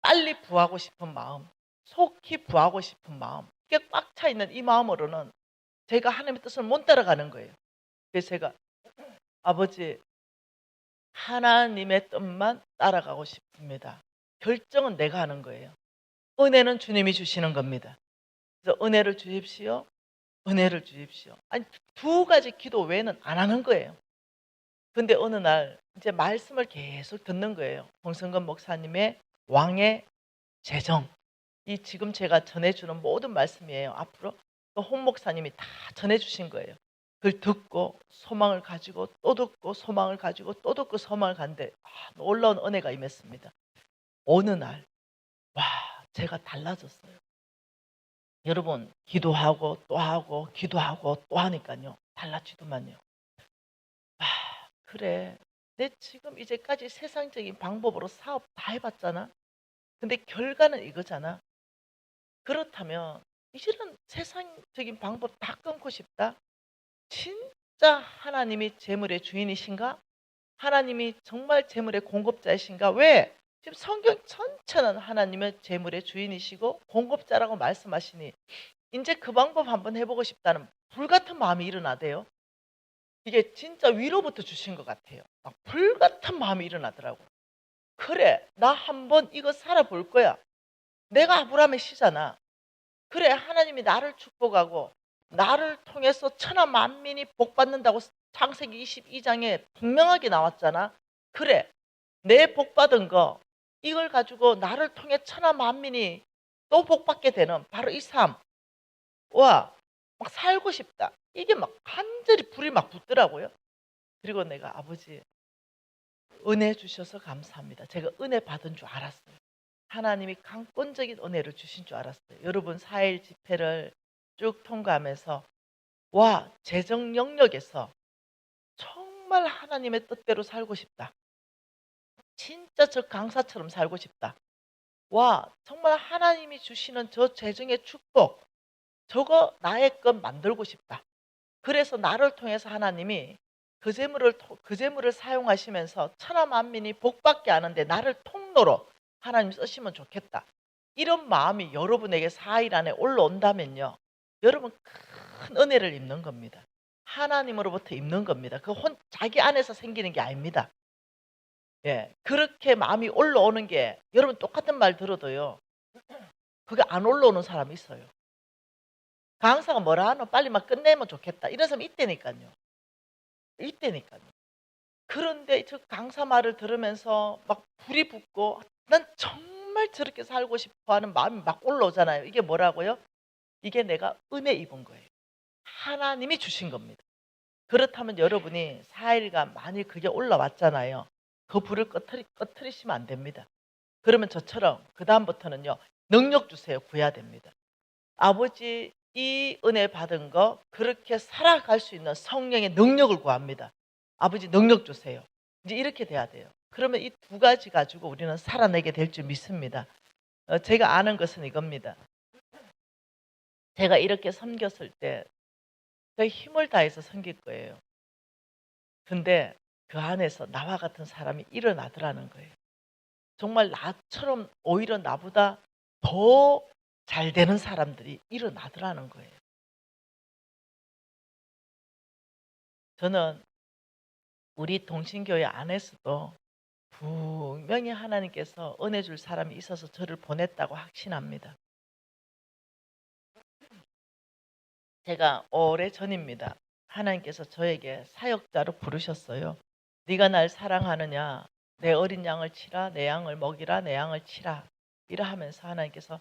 빨리 부하고 싶은 마음, 속히 부하고 싶은 마음, 이게 꽉 차 있는 이 마음으로는 제가 하나님의 뜻을 못 따라가는 거예요. 그래서 제가 아버지, 하나님의 뜻만 따라가고 싶습니다. 결정은 내가 하는 거예요. 은혜는 주님이 주시는 겁니다. 그래서 은혜를 주십시오. 은혜를 주십시오. 아니, 두 가지 기도 외에는 안 하는 거예요. 근데 어느 날 이제 말씀을 계속 듣는 거예요. 홍성근 목사님의 왕의 재정. 이 지금 제가 전해주는 모든 말씀이에요. 앞으로 또 홍 목사님이 다 전해주신 거예요. 그걸 듣고 소망을 가지고 또 듣고 소망을 가지고 또 듣고 소망을 가는데 놀라운 은혜가 임했습니다. 어느 날, 와, 제가 달라졌어요. 여러분, 기도하고 또 하고 기도하고 또 하니까요, 달라지더만요. 그래, 내 지금 이제까지 세상적인 방법으로 사업 다 해봤잖아. 근데 결과는 이거잖아. 그렇다면 이제는 세상적인 방법 다 끊고 싶다. 진짜 하나님이 재물의 주인이신가? 하나님이 정말 재물의 공급자이신가? 왜? 지금 성경 전체는 하나님의 재물의 주인이시고 공급자라고 말씀하시니 이제 그 방법 한번 해보고 싶다는 불같은 마음이 일어나대요. 이게 진짜 위로부터 주신 것 같아요. 막 불같은 마음이 일어나더라고. 그래, 나 한번 이거 살아볼 거야. 내가 아브라함의 씨잖아. 그래, 하나님이 나를 축복하고 나를 통해서 천하 만민이 복받는다고 창세기 22장에 분명하게 나왔잖아. 그래, 내 복받은 거 이걸 가지고 나를 통해 천하 만민이 또 복받게 되는 바로 이 삶. 와, 막 살고 싶다. 이게 막 간절히 불이 막 붙더라고요. 그리고 내가 아버지, 은혜 주셔서 감사합니다. 제가 은혜 받은 줄 알았어요. 하나님이 강권적인 은혜를 주신 줄 알았어요. 여러분, 4일 집회를 쭉 통과하면서 와, 재정 영역에서 정말 하나님의 뜻대로 살고 싶다. 진짜 저 강사처럼 살고 싶다. 와, 정말 하나님이 주시는 저 재정의 축복, 저거 나의 것 만들고 싶다. 그래서 나를 통해서 하나님이 그 재물을 사용하시면서 천하 만민이 복받게 하는데 나를 통로로 하나님 쓰시면 좋겠다. 이런 마음이 여러분에게 4일 안에 올라온다면요, 여러분 큰 은혜를 입는 겁니다. 하나님으로부터 입는 겁니다. 자기 안에서 생기는 게 아닙니다. 예, 그렇게 마음이 올라오는 게, 여러분 똑같은 말 들어도요, 그게 안 올라오는 사람이 있어요. 강사가 뭐라 하노? 빨리 막 끝내면 좋겠다. 이런 사람이 있다니까요. 있다니까요. 그런데 저 강사 말을 들으면서 막 불이 붙고 난 정말 저렇게 살고 싶어 하는 마음이 막 올라오잖아요. 이게 뭐라고요? 이게 내가 은혜 입은 거예요. 하나님이 주신 겁니다. 그렇다면 여러분이 4일간 만일 그게 올라왔잖아요. 그 불을 꺼트리시면 안 됩니다. 그러면 저처럼 그 다음부터는요, 능력 주세요. 구해야 됩니다. 아버지, 이 은혜 받은 거 그렇게 살아갈 수 있는 성령의 능력을 구합니다. 아버지, 능력 주세요. 이제 이렇게 돼야 돼요. 그러면 이 두 가지 가지고 우리는 살아내게 될 줄 믿습니다. 제가 아는 것은 이겁니다. 제가 이렇게 섬겼을 때 제가 힘을 다해서 섬길 거예요. 근데 그 안에서 나와 같은 사람이 일어나더라는 거예요. 정말 나처럼 오히려 나보다 더 잘 되는 사람들이 일어나더라는 거예요. 저는 우리 동신교회 안에서도 분명히 하나님께서 은혜 줄 사람이 있어서 저를 보냈다고 확신합니다. 제가 오래전입니다. 하나님께서 저에게 사역자로 부르셨어요. 네가 날 사랑하느냐? 내 어린 양을 치라, 내 양을 먹이라, 내 양을 치라. 이라 하면서 하나님께서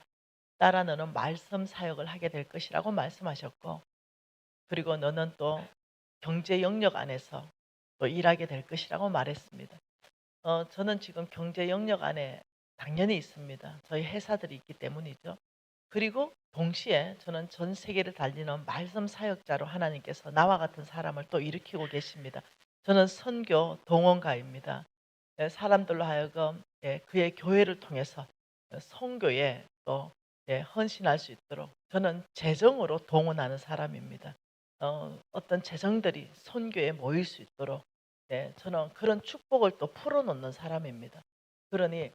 딸아 너는 말씀 사역을 하게 될 것이라고 말씀하셨고, 그리고 너는 또 경제 영역 안에서 또 일하게 될 것이라고 말했습니다. 저는 지금 경제 영역 안에 당연히 있습니다. 저희 회사들이 있기 때문이죠. 그리고 동시에 저는 전 세계를 달리는 말씀 사역자로 하나님께서 나와 같은 사람을 또 일으키고 계십니다. 저는 선교 동원가입니다. 사람들로 하여금 그의 교회를 통해서 선교에 또 헌신할 수 있도록 저는 재정으로 동원하는 사람입니다. 어떤 재정들이 선교에 모일 수 있도록 저는 그런 축복을 또 풀어놓는 사람입니다. 그러니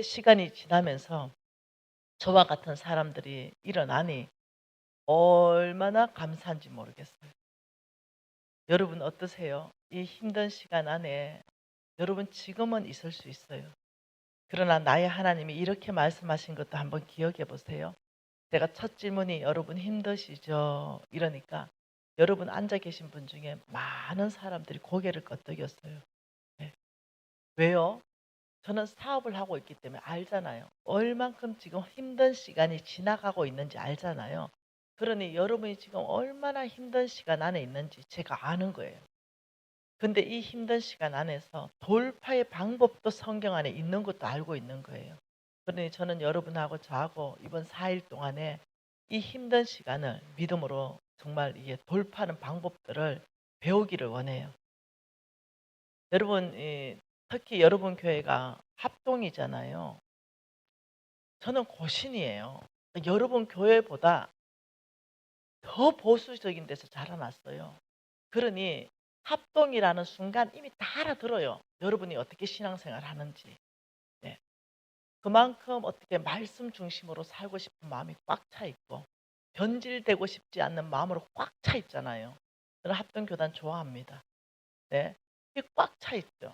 시간이 지나면서 저와 같은 사람들이 일어나니 얼마나 감사한지 모르겠어요. 여러분 어떠세요? 이 힘든 시간 안에 여러분 지금은 있을 수 있어요. 그러나 나의 하나님이 이렇게 말씀하신 것도 한번 기억해 보세요. 제가 첫 질문이 여러분 힘드시죠? 이러니까 여러분 앉아 계신 분 중에 많은 사람들이 고개를 끄덕였어요. 네. 왜요? 저는 사업을 하고 있기 때문에 알잖아요. 얼만큼 지금 힘든 시간이 지나가고 있는지 알잖아요. 그러니 여러분이 지금 얼마나 힘든 시간 안에 있는지 제가 아는 거예요. 근데 이 힘든 시간 안에서 돌파의 방법도 성경 안에 있는 것도 알고 있는 거예요. 그러니 저는 여러분하고 저하고 이번 4일 동안에 이 힘든 시간을 믿음으로 정말 이게 돌파하는 방법들을 배우기를 원해요. 여러분, 특히 여러분 교회가 합동이잖아요. 저는 고신이에요. 여러분 교회보다 더 보수적인 데서 자라났어요. 그러니 합동이라는 순간 이미 다 알아들어요. 여러분이 어떻게 신앙생활 하는지. 네. 그만큼 어떻게 말씀 중심으로 살고 싶은 마음이 꽉 차 있고 변질되고 싶지 않는 마음으로 꽉 차 있잖아요. 저는 합동교단 좋아합니다. 네. 이 꽉 차 있죠.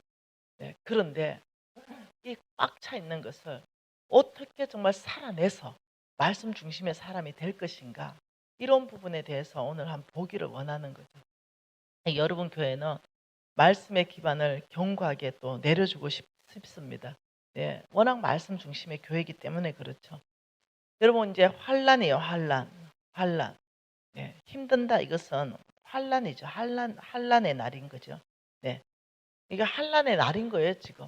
네. 그런데 이 꽉 차 있는 것을 어떻게 정말 살아내서 말씀 중심의 사람이 될 것인가, 이런 부분에 대해서 오늘 한번 보기를 원하는 거죠. 여러분 교회는 말씀의 기반을 견고하게 또 내려주고 싶습니다. 네, 워낙 말씀 중심의 교회이기 때문에 그렇죠. 여러분 이제 환란이에요. 환란. 네, 힘든다 이것은 환란이죠. 환란의 날인 거죠. 네, 이게 환란의 날인 거예요 지금.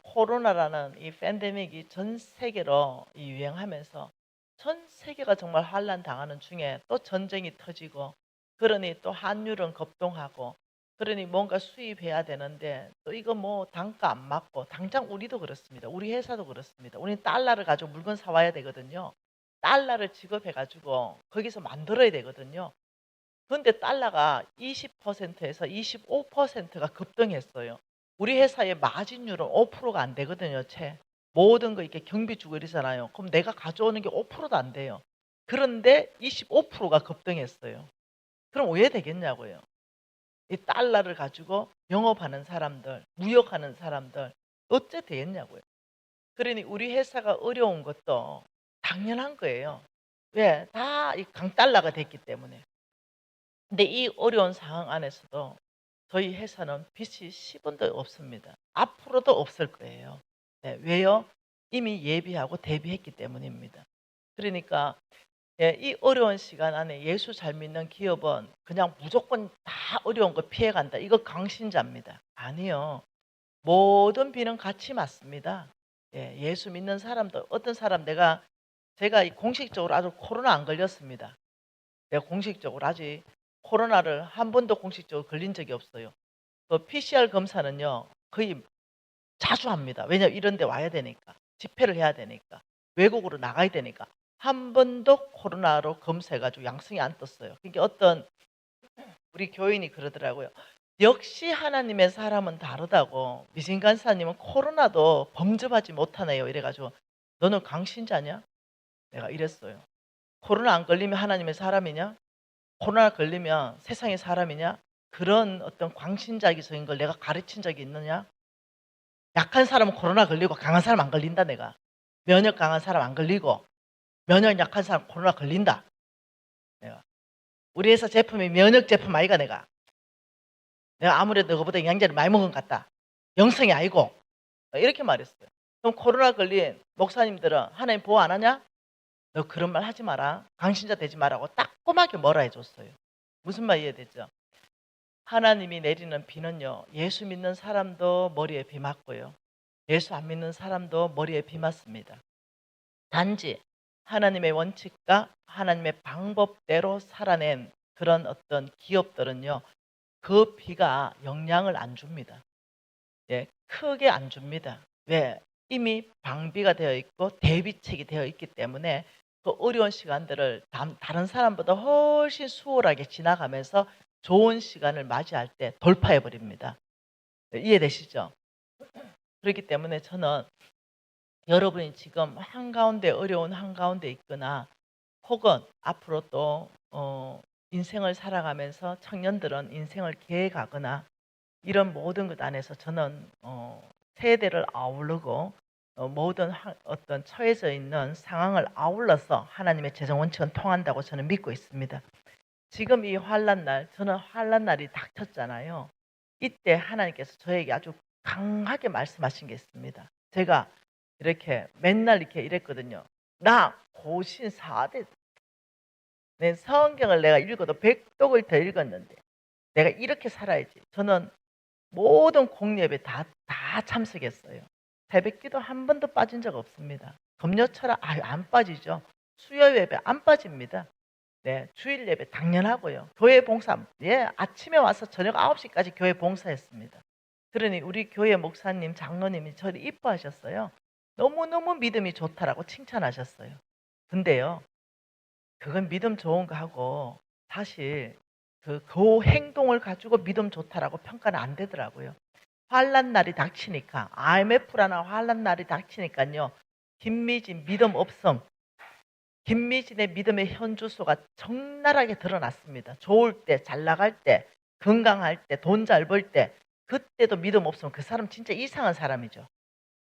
코로나라는 이 팬데믹이 전 세계로 유행하면서 전 세계가 정말 환란 당하는 중에 또 전쟁이 터지고, 그러니 또 환율은 급등하고, 그러니 뭔가 수입해야 되는데 또 이거 뭐 단가 안 맞고, 당장 우리도 그렇습니다. 우리 회사도 그렇습니다. 우리는 달러를 가지고 물건 사와야 되거든요. 달러를 지급해 가지고 거기서 만들어야 되거든요. 그런데 달러가 20%에서 25%가 급등했어요. 우리 회사의 마진율은 5%가 안 되거든요, 채. 모든 거 이렇게 경비 주고 이러잖아요. 그럼 내가 가져오는 게 5%도 안 돼요. 그런데 25%가 급등했어요. 그럼 왜 되겠냐고요. 이 달러를 가지고 영업하는 사람들, 무역하는 사람들, 어째 되겠냐고요. 그러니 우리 회사가 어려운 것도 당연한 거예요. 왜? 다 이 강달러가 됐기 때문에. 근데 이 어려운 상황 안에서도 저희 회사는 빚이 10원도 없습니다. 앞으로도 없을 거예요. 네, 왜요? 이미 예비하고 대비했기 때문입니다. 그러니까 이 어려운 시간 안에 예수 잘 믿는 기업은 그냥 무조건 다 어려운 거 피해간다, 이거 강신자입니다. 아니요. 모든 비는 같이 맞습니다. 예수 믿는 사람도, 어떤 사람 제가 공식적으로 아주 코로나 안 걸렸습니다. 내가 공식적으로 아직 코로나를 한 번도 공식적으로 걸린 적이 없어요. PCR 검사는요, 거의 자주 합니다. 왜냐하면 이런 데 와야 되니까. 집회를 해야 되니까. 외국으로 나가야 되니까. 한 번도 코로나로 검사해가지고 양성이 안 떴어요. 그러니까 어떤 우리 교인이 그러더라고요. 역시 하나님의 사람은 다르다고. 미진 간사님은 코로나도 범접하지 못하네요. 이래가지고 너는 강신자냐? 내가 이랬어요. 코로나 안 걸리면 하나님의 사람이냐? 코로나 걸리면 세상의 사람이냐? 그런 어떤 광신자기적인 걸 내가 가르친 적이 있느냐? 약한 사람은 코로나 걸리고 강한 사람 안 걸린다 내가. 면역 강한 사람 안 걸리고 면역 약한 사람 코로나 걸린다. 내가. 우리 회사 제품이 면역 제품 아이가 내가. 내가 아무래도 너보다 영양제를 많이 먹은 것 같다. 영성이 아니고 이렇게 말했어요. 그럼 코로나 걸린 목사님들은 하나님 보호 안 하냐? 너 그런 말 하지 마라. 강신자 되지 말라고 따끔하게 뭐라 해줬어요. 무슨 말 이해되죠? 하나님이 내리는 비는요. 예수 믿는 사람도 머리에 비 맞고요. 예수 안 믿는 사람도 머리에 비 맞습니다. 단지 하나님의 원칙과 하나님의 방법대로 살아낸 그런 어떤 기업들은요. 그 비가 영향을 안 줍니다. 예, 크게 안 줍니다. 왜? 이미 방비가 되어 있고 대비책이 되어 있기 때문에 그 어려운 시간들을 다른 사람보다 훨씬 수월하게 지나가면서 좋은 시간을 맞이할 때 돌파해 버립니다. 네, 이해되시죠? 그렇기 때문에 저는 여러분이 지금 한가운데 어려운 한가운데 있거나 혹은 앞으로 또 인생을 살아가면서 청년들은 인생을 계획하거나 이런 모든 것 안에서 저는 세대를 아우르고 모든 어떤 처해져 있는 상황을 아울러서 하나님의 재정 원칙은 통한다고 저는 믿고 있습니다. 지금 이 환란 날, 저는 환란 날이 닥쳤잖아요. 이때 하나님께서 저에게 아주 강하게 말씀하신 게 있습니다. 제가 이렇게 맨날 이렇게 이랬거든요. 나 고신 4대 내 성경을 내가 읽어도 100독을 더 읽었는데 내가 이렇게 살아야지. 저는 모든 공예배 다 참석했어요. 새벽기도 한 번도 빠진 적 없습니다. 금요철학 아유 안 빠지죠. 수요 예배 안 빠집니다. 네, 주일 예배 당연하고요. 교회 봉사 예, 아침에 와서 저녁 9시까지 교회 봉사했습니다. 그러니 우리 교회 목사님, 장로님이 저를 이뻐하셨어요. 너무너무 믿음이 좋다라고 칭찬하셨어요. 근데요. 그건 믿음 좋은 거 하고 사실 그 행동을 가지고 믿음 좋다라고 평가는 안 되더라고요. 환란 날이 닥치니까 IMF라는 환란 날이 닥치니까요. 김미진 믿음 없음. 김미진의 믿음의 현주소가 적나라하게 드러났습니다. 좋을 때, 잘 나갈 때, 건강할 때, 돈 잘 벌 때 그때도 믿음 없으면 그 사람 진짜 이상한 사람이죠.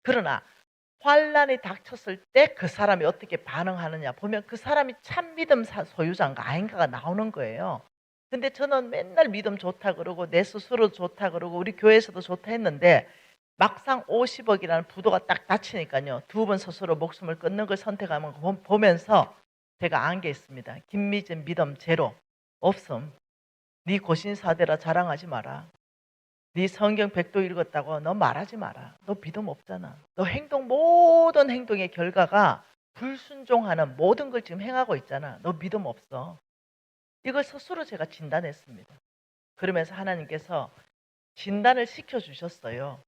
그러나 환란이 닥쳤을 때 그 사람이 어떻게 반응하느냐 보면 그 사람이 참 믿음 소유자인가 아닌가가 나오는 거예요. 근데 저는 맨날 믿음 좋다 그러고 내 스스로 좋다 그러고 우리 교회에서도 좋다 했는데 막상 50억이라는 부도가 딱 닥치니까요. 두 번 스스로 목숨을 끊는 걸 선택하면 보면서 제가 안 게 있습니다. 김미진 믿음 제로 없음. 네 고신사대라 자랑하지 마라. 네 성경 100도 읽었다고 너 말하지 마라. 너 믿음 없잖아. 너 모든 행동의 결과가 불순종하는 모든 걸 지금 행하고 있잖아. 너 믿음 없어. 이걸 스스로 제가 진단했습니다. 그러면서 하나님께서 진단을 시켜주셨어요.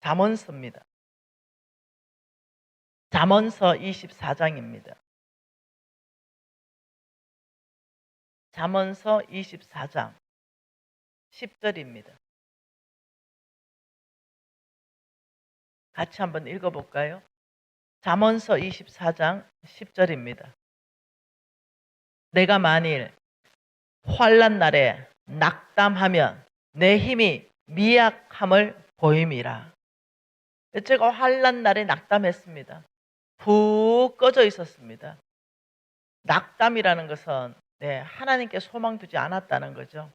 잠언서입니다. 잠언서 24장입니다. 잠언서 24장 10절입니다. 같이 한번 읽어볼까요? 잠언서 24장 10절입니다. 내가 만일 환난 날에 낙담하면 내 힘이 미약함을 보임이라. 제가 환난 날에 낙담했습니다. 푹 꺼져 있었습니다. 낙담이라는 것은 하나님께 소망 두지 않았다는 거죠.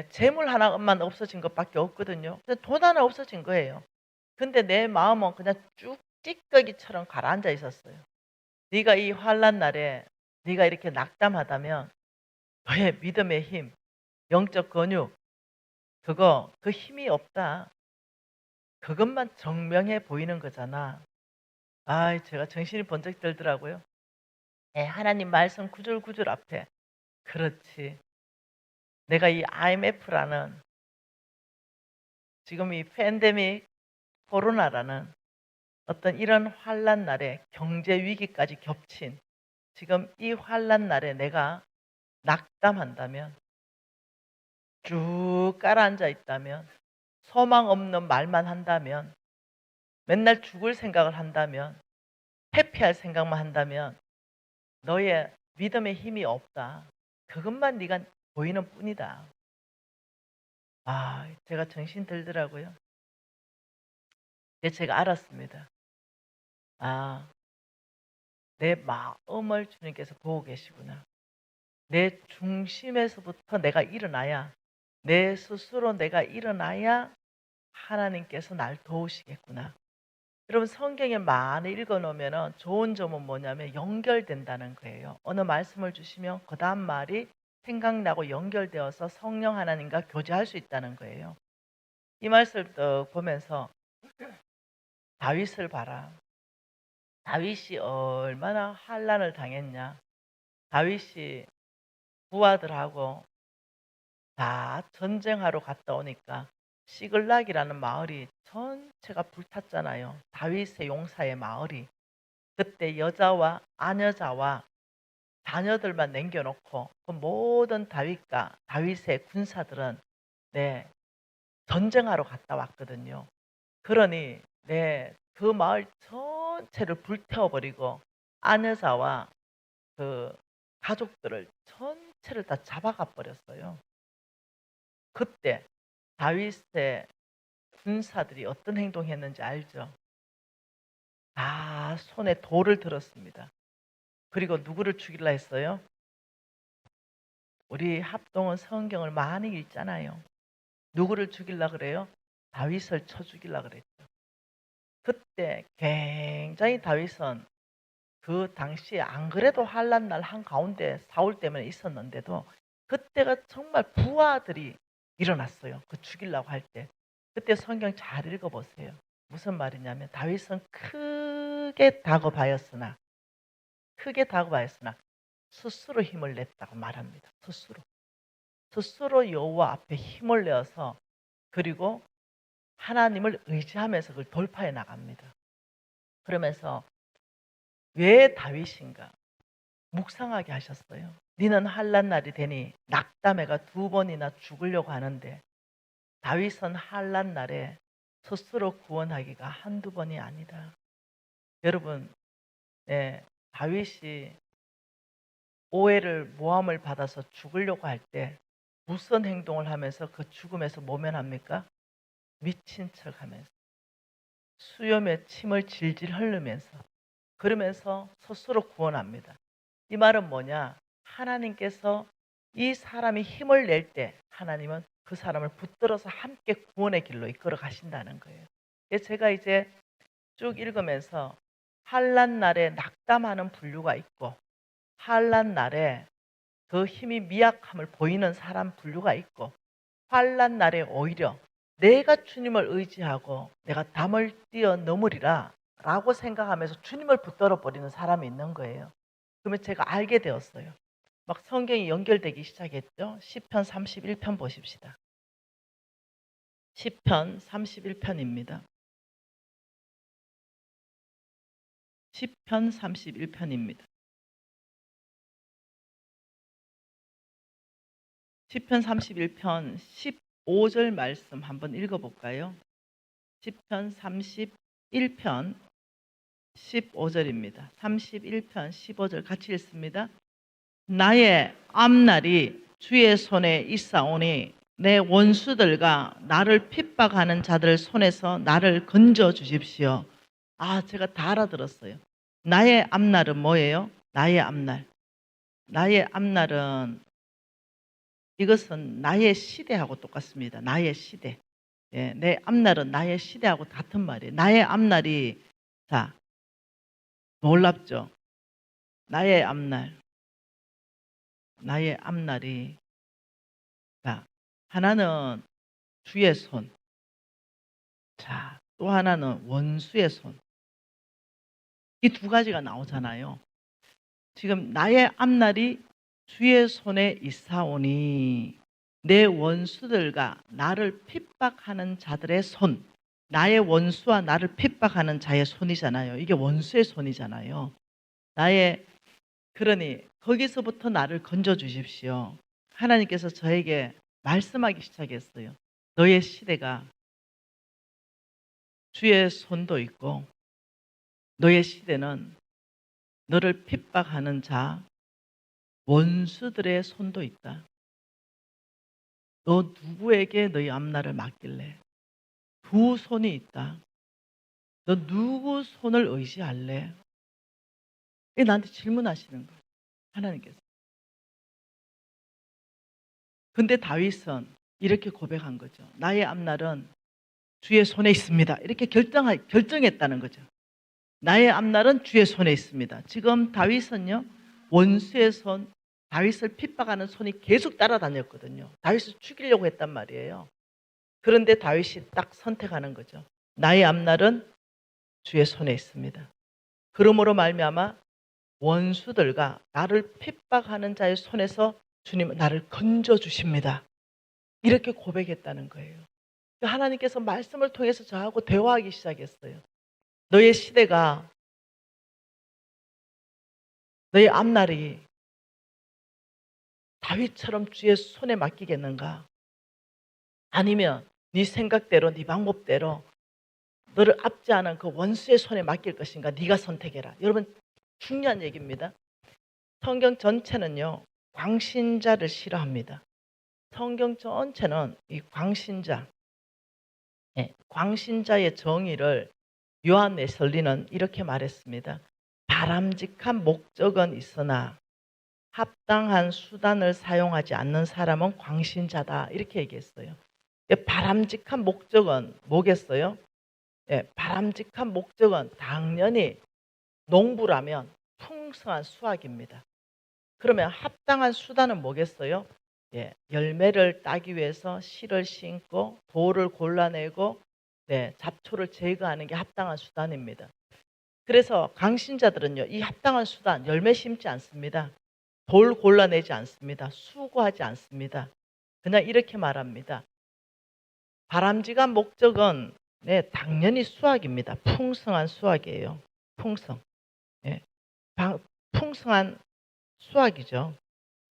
재물 하나만 없어진 것밖에 없거든요. 돈 하나 없어진 거예요. 근데 내 마음은 그냥 쭉 찌꺼기처럼 가라앉아 있었어요. 네가 이 환난 날에 네가 이렇게 낙담하다면 너의 믿음의 힘, 영적 근육, 그 힘이 없다. 그것만 정명해 보이는 거잖아. 제가 정신이 번쩍 들더라고요. 하나님 말씀 구절구절 앞에. 그렇지. 내가 이 IMF라는 지금 이 팬데믹 코로나라는 어떤 이런 환란 날에 경제 위기까지 겹친 지금 이 환란 날에 내가 낙담한다면 쭉 깔아앉아 있다면 소망 없는 말만 한다면 맨날 죽을 생각을 한다면 회피할 생각만 한다면 너의 믿음의 힘이 없다. 그것만 네가 보이는 뿐이다. 제가 정신 들더라고요. 제가 알았습니다. 아, 내 마음을 주님께서 보고 계시구나. 내 중심에서부터 내가 일어나야, 내 스스로 내가 일어나야 하나님께서 날 도우시겠구나. 여러분 성경에 많이 읽어 놓으면 좋은 점은 뭐냐면 연결된다는 거예요. 어느 말씀을 주시면 그다음 말이 생각나고 연결되어서 성령 하나님과 교제할 수 있다는 거예요. 이 말씀을 또 보면서 다윗을 봐라. 다윗이 얼마나 환난을 당했냐. 다윗이 부하들하고 다 전쟁하러 갔다 오니까 시글락이라는 마을이 전체가 불탔잖아요. 다윗의 용사의 마을이. 그때 여자와 아녀자와 자녀들만 남겨놓고 그 모든 다윗과 다윗의 군사들은 네, 전쟁하러 갔다 왔거든요. 그러니 네, 그 마을 전체를 불태워버리고 아내자와 그 가족들을 전체를 다 잡아가 버렸어요. 그때 다윗의 군사들이 어떤 행동했는지 알죠? 다 손에 돌을 들었습니다. 그리고 누구를 죽이려 했어요? 우리 합동은 성경을 많이 읽잖아요. 누구를 죽이려 그래요? 다윗을 쳐 죽이려 그랬죠. 그때 굉장히 다윗은 그 당시에 안 그래도 환란 날 한가운데 사울 때문에 있었는데도 그때가 정말 부하들이 일어났어요. 그 죽이려고 할 때. 그때 성경 잘 읽어보세요. 무슨 말이냐면 다윗은 크게 다급하였으나 스스로 힘을 냈다고 말합니다. 스스로 여호와 앞에 힘을 내어서 그리고 하나님을 의지하면서 그걸 돌파해 나갑니다. 그러면서 왜 다윗인가 묵상하게 하셨어요. 니는 환난 날이 되니 낙담해가 2번이나 죽으려고 하는데 다윗은 환난 날에 스스로 구원하기가 한두 번이 아니다. 여러분, 다윗이 오해를 모함을 받아서 죽으려고 할 때 무슨 행동을 하면서 그 죽음에서 모면합니까? 미친 척하면서 수염에 침을 질질 흘리면서 그러면서 스스로 구원합니다. 이 말은 뭐냐? 하나님께서 이 사람이 힘을 낼 때 하나님은 그 사람을 붙들어서 함께 구원의 길로 이끌어 가신다는 거예요. 제가 이제 쭉 읽으면서 환난 날에 낙담하는 분류가 있고 환난 날에 그 힘이 미약함을 보이는 사람 분류가 있고 환난 날에 오히려 내가 주님을 의지하고 내가 담을 뛰어넘으리라 라고 생각하면서 주님을 붙들어 버리는 사람이 있는 거예요. 그러면 제가 알게 되었어요. 막 성경이 연결되기 시작했죠. 시편 31편 보십시다. 시편 31편입니다. 시편 31편입니다. 시편 31편 15절 말씀 한번 읽어볼까요? 시편 31편 15절입니다. 31편 15절 같이 읽습니다. 나의 앞날이 주의 손에 있사오니 내 원수들과 나를 핍박하는 자들 손에서 나를 건져 주십시오. 제가 다 알아들었어요. 나의 앞날은 뭐예요? 나의 앞날. 나의 앞날은 이것은 나의 시대하고 똑같습니다. 나의 시대. 내 앞날은 나의 시대하고 같은 말이에요. 나의 앞날이 자 놀랍죠. 나의 앞날. 나의 앞날이 자 하나는 주의 손. 또 하나는 원수의 손. 이 두 가지가 나오잖아요. 지금 나의 앞날이 주의 손에 있사오니 내 원수들과 나를 핍박하는 자들의 손. 나의 원수와 나를 핍박하는 자의 손이잖아요. 이게 원수의 손이잖아요. 그러니 거기서부터 나를 건져 주십시오. 하나님께서 저에게 말씀하기 시작했어요. 너의 시대가 주의 손도 있고 너의 시대는 너를 핍박하는 자 원수들의 손도 있다. 너 누구에게 너희 앞날을 맡길래? 두 손이 있다. 너 누구 손을 의지할래? 이 나한테 질문하시는 거예요. 하나님께서. 근데 다윗은 이렇게 고백한 거죠. 나의 앞날은 주의 손에 있습니다. 이렇게 결정했다는 거죠. 나의 앞날은 주의 손에 있습니다. 지금 다윗은요, 원수의 손, 다윗을 핍박하는 손이 계속 따라다녔거든요. 다윗을 죽이려고 했단 말이에요. 그런데 다윗이 딱 선택하는 거죠. 나의 앞날은 주의 손에 있습니다. 그러므로 말미암아 원수들과 나를 핍박하는 자의 손에서 주님은 나를 건져 주십니다. 이렇게 고백했다는 거예요. 하나님께서 말씀을 통해서 저하고 대화하기 시작했어요. 너의 시대가, 너의 앞날이 다윗처럼 주의 손에 맡기겠는가? 아니면 네 생각대로, 네 방법대로 너를 압제하는 그 원수의 손에 맡길 것인가? 네가 선택해라. 여러분, 중요한 얘기입니다. 성경 전체는요, 광신자를 싫어합니다. 성경 전체는 이 광신자, 광신자의 정의를 요한 웨슬리는 이렇게 말했습니다. 바람직한 목적은 있으나 합당한 수단을 사용하지 않는 사람은 광신자다. 이렇게 얘기했어요. 바람직한 목적은 뭐겠어요? 바람직한 목적은 당연히 농부라면 풍성한 수확입니다. 그러면 합당한 수단은 뭐겠어요? 열매를 따기 위해서 씨를 심고 돌을 골라내고 잡초를 제거하는 게 합당한 수단입니다. 그래서 강신자들은요, 이 합당한 수단, 열매 심지 않습니다. 돌 골라내지 않습니다. 수고하지 않습니다. 그냥 이렇게 말합니다. 바람직한 목적은 당연히 수확입니다. 풍성한 수확이에요. 풍성. 예, 풍성한 수확이죠.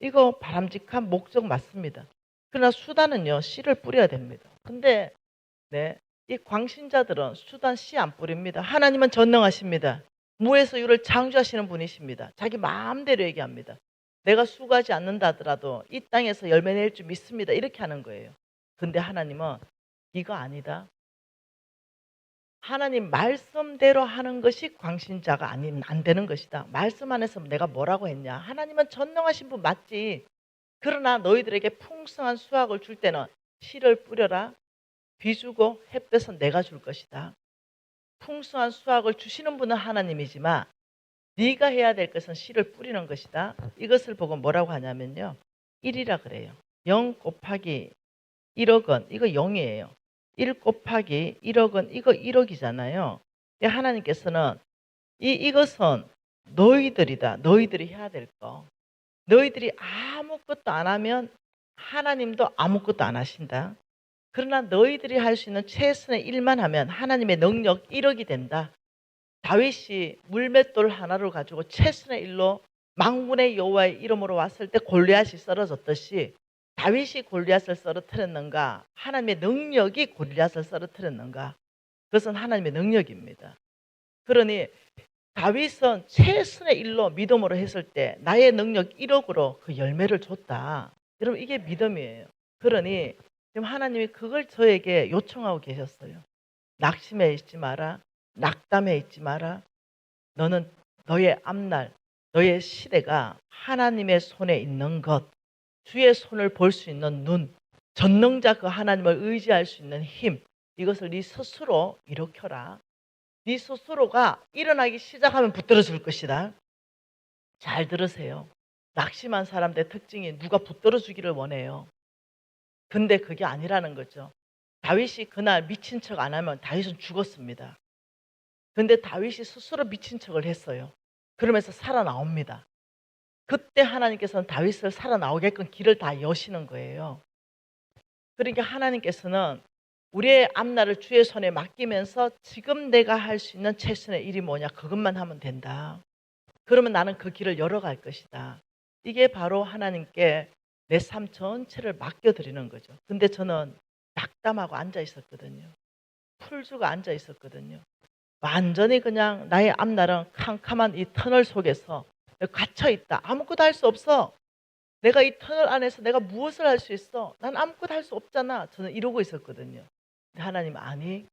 이거 바람직한 목적 맞습니다. 그러나 수단은요, 씨를 뿌려야 됩니다. 근데 이 광신자들은 수단 씨 안 뿌립니다. 하나님은 전능하십니다. 무에서 유를 창조하시는 분이십니다. 자기 마음대로 얘기합니다. 내가 수고하지 않는다 하더라도 이 땅에서 열매 낼 줄 믿습니다. 이렇게 하는 거예요. 근데 하나님은 이거 아니다. 하나님 말씀대로 하는 것이 광신자가 안 되는 것이다. 말씀 안에서 내가 뭐라고 했냐. 하나님은 전능하신 분 맞지. 그러나 너희들에게 풍성한 수확을 줄 때는 씨를 뿌려라. 비주고 햇볕은 내가 줄 것이다. 풍성한 수확을 주시는 분은 하나님이지만 네가 해야 될 것은 씨를 뿌리는 것이다. 이것을 보고 뭐라고 하냐면요. 1이라 그래요. 0 곱하기 1억 원. 이거 0이에요. 1 곱하기 1억 원. 이거 1억이잖아요. 하나님께서는 이것은 너희들이다. 너희들이 해야 될 거. 너희들이 아무것도 안 하면 하나님도 아무것도 안 하신다. 그러나 너희들이 할 수 있는 최선의 일만 하면 하나님의 능력 1억이 된다. 다윗이 물맷돌 하나를 가지고 최선의 일로 만군의 여호와의 이름으로 왔을 때 골리앗이 쓰러졌듯이 다윗이 골리앗을 쓰러뜨렸는가? 하나님의 능력이 골리앗을 쓰러뜨렸는가? 그것은 하나님의 능력입니다. 그러니 다윗은 최선의 일로 믿음으로 했을 때 나의 능력 1억으로 그 열매를 줬다. 여러분, 이게 믿음이에요. 그러니 지금 하나님이 그걸 저에게 요청하고 계셨어요. 낙심해 있지 마라. 낙담해 있지 마라. 너는 너의 앞날, 너의 시대가 하나님의 손에 있는 것, 주의 손을 볼 수 있는 눈, 전능자 그 하나님을 의지할 수 있는 힘, 이것을 네 스스로 일으켜라. 네 스스로가 일어나기 시작하면 붙들어줄 것이다. 잘 들으세요. 낙심한 사람들의 특징이 누가 붙들어주기를 원해요. 근데 그게 아니라는 거죠. 다윗이 그날 미친 척 안 하면 다윗은 죽었습니다. 근데 다윗이 스스로 미친 척을 했어요. 그러면서 살아나옵니다. 그때 하나님께서는 다윗을 살아나오게끔 길을 다 여시는 거예요. 그러니까 하나님께서는 우리의 앞날을 주의 손에 맡기면서 지금 내가 할 수 있는 최선의 일이 뭐냐, 그것만 하면 된다. 그러면 나는 그 길을 열어갈 것이다. 이게 바로 하나님께 내 삶 전체를 맡겨드리는 거죠. 근데 저는 낙담하고 앉아 있었거든요. 풀주고 앉아 있었거든요. 완전히 그냥 나의 앞날은 캄캄한 이 터널 속에서 갇혀 있다. 아무것도 할 수 없어. 내가 이 터널 안에서 내가 무엇을 할 수 있어? 난 아무것도 할 수 없잖아. 저는 이러고 있었거든요. 근데 하나님 아니,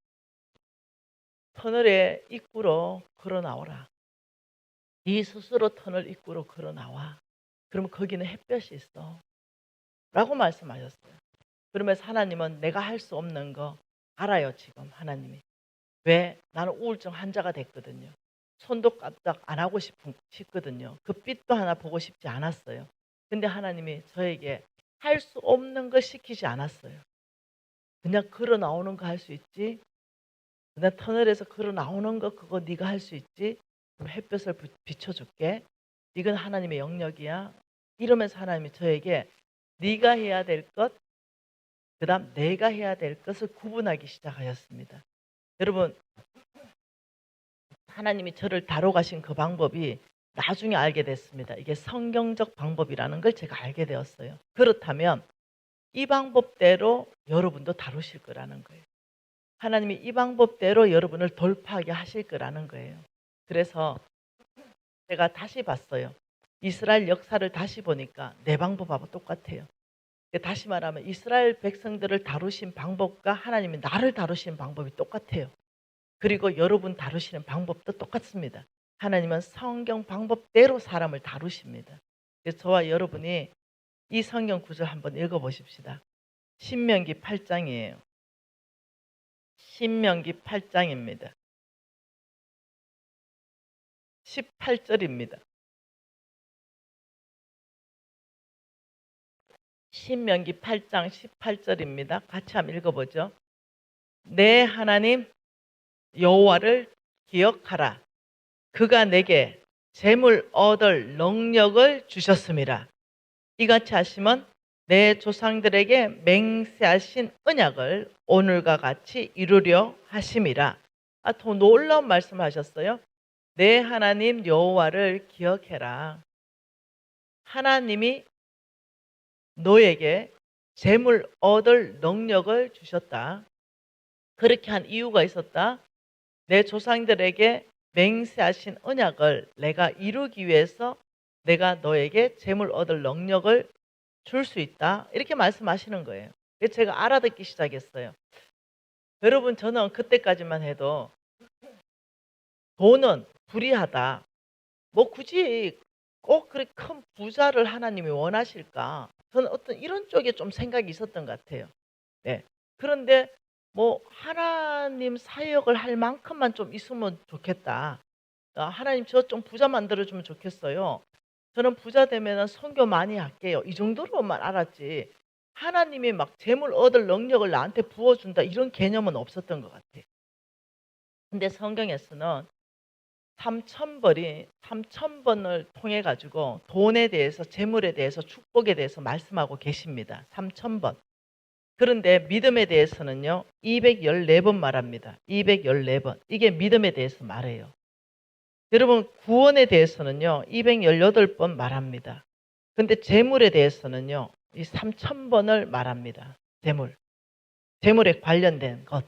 터널의 입구로 걸어 나오라. 네 스스로 터널 입구로 걸어 나와. 그러면 거기는 햇볕이 있어. 라고 말씀하셨어요. 그러면서 하나님은 내가 할 수 없는 거 알아요, 지금 하나님이. 왜? 나는 우울증 환자가 됐거든요. 손도 깜짝 안 하고 싶거든요. 그 빛도 하나 보고 싶지 않았어요. 근데 하나님이 저에게 할 수 없는 거 시키지 않았어요. 그냥 걸어 나오는 거 할 수 있지? 그냥 터널에서 걸어 나오는 거 그거 네가 할 수 있지? 그럼 햇볕을 비춰줄게. 이건 하나님의 영역이야. 이러면서 하나님이 저에게 네가 해야 될 것, 그다음 내가 해야 될 것을 구분하기 시작하였습니다. 여러분, 하나님이 저를 다뤄가신 그 방법이 나중에 알게 됐습니다. 이게 성경적 방법이라는 걸 제가 알게 되었어요. 그렇다면 이 방법대로 여러분도 다루실 거라는 거예요. 하나님이 이 방법대로 여러분을 돌파하게 하실 거라는 거예요. 그래서 제가 다시 봤어요. 이스라엘 역사를 다시 보니까 내 방법하고 똑같아요. 다시 말하면 이스라엘 백성들을 다루신 방법과 하나님이 나를 다루신 방법이 똑같아요. 그리고 여러분 다루시는 방법도 똑같습니다. 하나님은 성경 방법대로 사람을 다루십니다. 그래서 저와 여러분이 이 성경 구절 한번 읽어보십시다. 신명기 8장이에요. 신명기 8장입니다. 18절입니다. 신명기 8장 18절입니다. 같이 한번 읽어보죠. 내 하나님 여호와를 기억하라. 그가 내게 재물 얻을 능력을 주셨음이라. 이같이 하시면 내 조상들에게 맹세하신 언약을 오늘과 같이 이루려 하심이라. 더 놀라운 말씀을 하셨어요. 내 하나님 여호와를 기억해라. 하나님이 너에게 재물 얻을 능력을 주셨다. 그렇게 한 이유가 있었다. 내 조상들에게 맹세하신 언약을 내가 이루기 위해서 내가 너에게 재물 얻을 능력을 줄 수 있다. 이렇게 말씀하시는 거예요. 그래서 제가 알아듣기 시작했어요. 여러분, 저는 그때까지만 해도 돈은 불의하다. 뭐 굳이 꼭 그렇게 큰 부자를 하나님이 원하실까? 저는 어떤 이런 쪽에 좀 생각이 있었던 것 같아요. 네. 그런데 뭐 하나님 사역을 할 만큼만 좀 있으면 좋겠다. 하나님 저 좀 부자 만들어주면 좋겠어요. 저는 부자 되면 선교 많이 할게요. 이 정도로만 알았지. 하나님이 막 재물 얻을 능력을 나한테 부어준다 이런 개념은 없었던 것 같아요. 근데 성경에서는 3,000번을 통해 가지고 돈에 대해서, 재물에 대해서, 축복에 대해서 말씀하고 계십니다. 3,000번. 그런데 믿음에 대해서는요, 214번 말합니다. 214번. 이게 믿음에 대해서 말해요. 여러분, 구원에 대해서는요, 218번 말합니다. 근데 재물에 대해서는요, 이 3,000번을 말합니다. 재물에 관련된 것.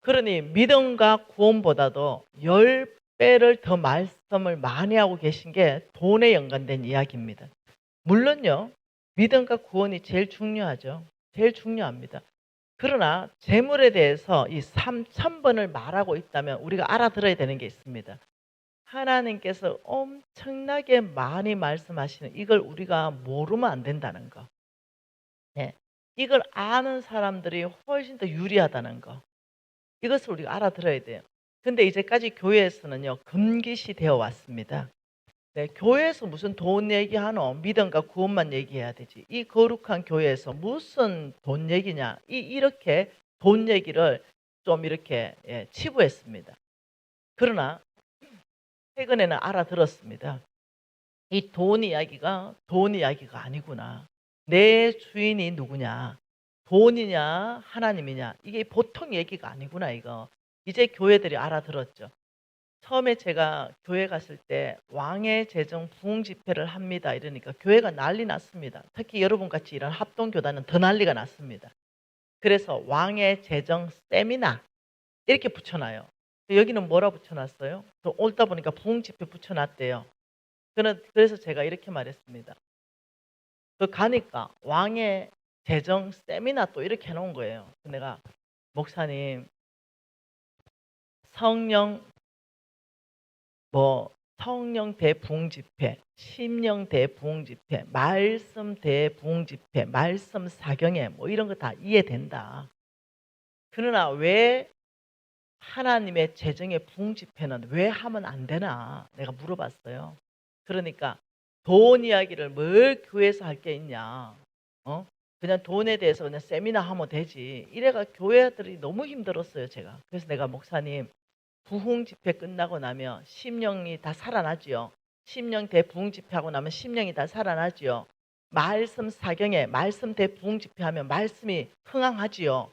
그러니 믿음과 구원보다도 10배를 더 말씀을 많이 하고 계신 게 돈에 연관된 이야기입니다. 물론요, 믿음과 구원이 제일 중요하죠. 제일 중요합니다. 그러나 재물에 대해서 이 3,000번을 말하고 있다면 우리가 알아들어야 되는 게 있습니다. 하나님께서 엄청나게 많이 말씀하시는 이걸 우리가 모르면 안 된다는 거. 네. 이걸 아는 사람들이 훨씬 더 유리하다는 거. 이것을 우리가 알아들어야 돼요. 근데 이제까지 교회에서는요, 금기시 되어 왔습니다. 네, 교회에서 무슨 돈 얘기하노? 믿음과 구원만 얘기해야 되지. 이 거룩한 교회에서 무슨 돈 얘기냐? 이렇게 돈 얘기를 좀 이렇게 치부했습니다. 그러나 최근에는 알아들었습니다. 이 돈 이야기가 아니구나. 내 주인이 누구냐? 돈이냐 하나님이냐? 이게 보통 얘기가 아니구나 이거. 이제 교회들이 알아들었죠. 처음에 제가 교회 갔을 때 왕의 재정 부흥 집회를 합니다 이러니까 교회가 난리 났습니다. 특히 여러분같이 이런 합동교단은 더 난리가 났습니다. 그래서 왕의 재정 세미나 이렇게 붙여놔요. 여기는 뭐라 붙여놨어요? 또 옳다 보니까 부흥 집회 붙여놨대요. 그래서 제가 이렇게 말했습니다. 그 가니까 왕의 재정 세미나 또 이렇게 해 놓은 거예요. 내가 목사님 성령 뭐 성령 대부흥 집회, 심령 대부흥 집회, 말씀 대부흥 집회, 말씀 사경회 뭐 이런 거 다 이해된다. 그러나 왜 하나님의 재정의 부흥 집회는 왜 하면 안 되나 내가 물어봤어요. 그러니까 돈 이야기를 뭘 교회에서 할 게 있냐. 그냥 돈에 대해서 그냥 세미나 하면 되지. 이래가 교회들이 너무 힘들었어요, 제가. 그래서 내가 목사님 부흥 집회 끝나고 나면 심령이 다 살아나지요. 심령 대부흥 집회하고 나면 심령이 다 살아나지요. 말씀 사경에 말씀 대부흥 집회하면 말씀이 흥황하지요.